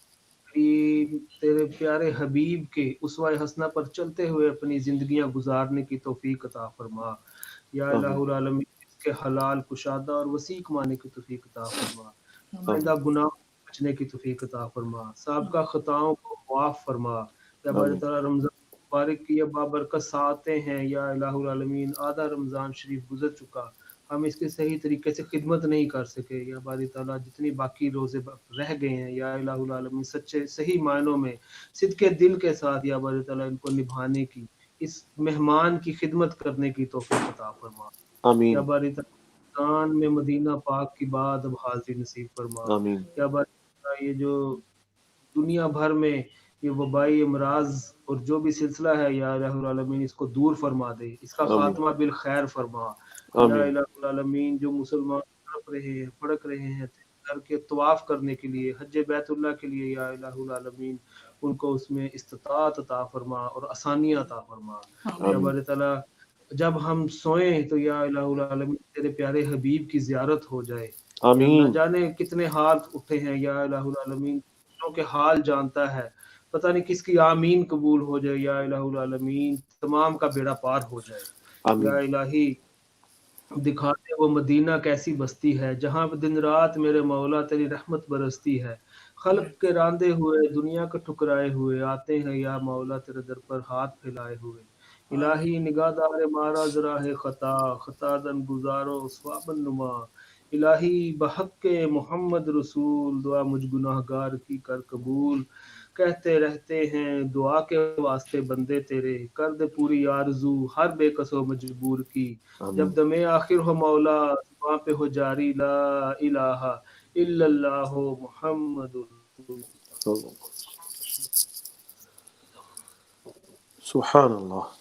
تیرے پیارے حبیب کے اسوہ حسنہ پر چلتے ہوئے اپنی زندگیاں گزارنے کی توفیق عطا فرما یا الہ العالمین. اس کے حلال کشادہ اور وسیع کمانے کی توفیق عطا فرما. آئندہ گناہ بچنے کی توفیق عطا فرما. سابقہ خطاؤں کو معاف فرما یا باری تعالیٰ. رمضان مبارک کی اب بابرکت ساعتیں ہیں یا الہ العالمین. آدھا رمضان شریف گزر چکا ہم اس کے صحیح طریقے سے خدمت نہیں کر سکے یا باری تعالیٰ. جتنی باقی روزے رہ گئے ہیں یا الہ العالمین سچے صحیح معنوں میں صدقے دل کے ساتھ یا باری تعالیٰ ان کو نبھانے کی اس مہمان کی خدمت کرنے کی توفیق عطا فرما. آمین. یا باری تعالیٰ کان میں مدینہ پاک کی بعد اب حاضری نصیب فرما. آمین. یا باری تعالیٰ یہ جو دنیا بھر میں یہ وبائی امراض اور جو بھی سلسلہ ہے یا الہ العالمین اس کو دور فرما دے. اس کا خاتمہ بالخیر فرما یا الہ العالمین. جو مسلمان تڑپ رہے ہیں پھڑک رہے ہیں گھر کے طواف کرنے کے لیے حج بیت اللہ کے لیے یا الہ العالمین ان کو اس میں استطاعت عطا فرما اور آسانیاں عطا فرما. یا باری تعالیٰ جب ہم سوئیں تو یا الہ العالمین تیرے پیارے حبیب کی زیارت ہو جائے. آمین. نہ جانے کتنے ہاتھ اٹھے ہیں یا الہ العالمین کے حال جانتا ہے. پتہ نہیں کس کی آمین قبول ہو جائے یا الہ العالمین. تمام کا بیڑا پار ہو جائے. یا الہی دکھا دے وہ مدینہ کیسی بستی ہے جہاں پہ دن رات میرے مولا تیری رحمت برستی ہے. خلق کے راندے ہوئے دنیا کو ٹھکرائے ہوئے آتے ہیں یا مولا تیرے در پر ہاتھ پھیلائے ہوئے. الہی نگاہ دار مارا ذراہ خطا خطا دن گزارو ثوابن نما. الہی بحق محمد رسول دعا مجھ گناہ گار کی کر قبول. کہتے رہتے ہیں دعا کے واسطے بندے تیرے کر دے پوری آرزو ہر بے کس و مجبور کی. جب دم آخر ہو مولا وہاں پہ ہو جاری لا الہ الا اللہ محمد سبحان اللہ.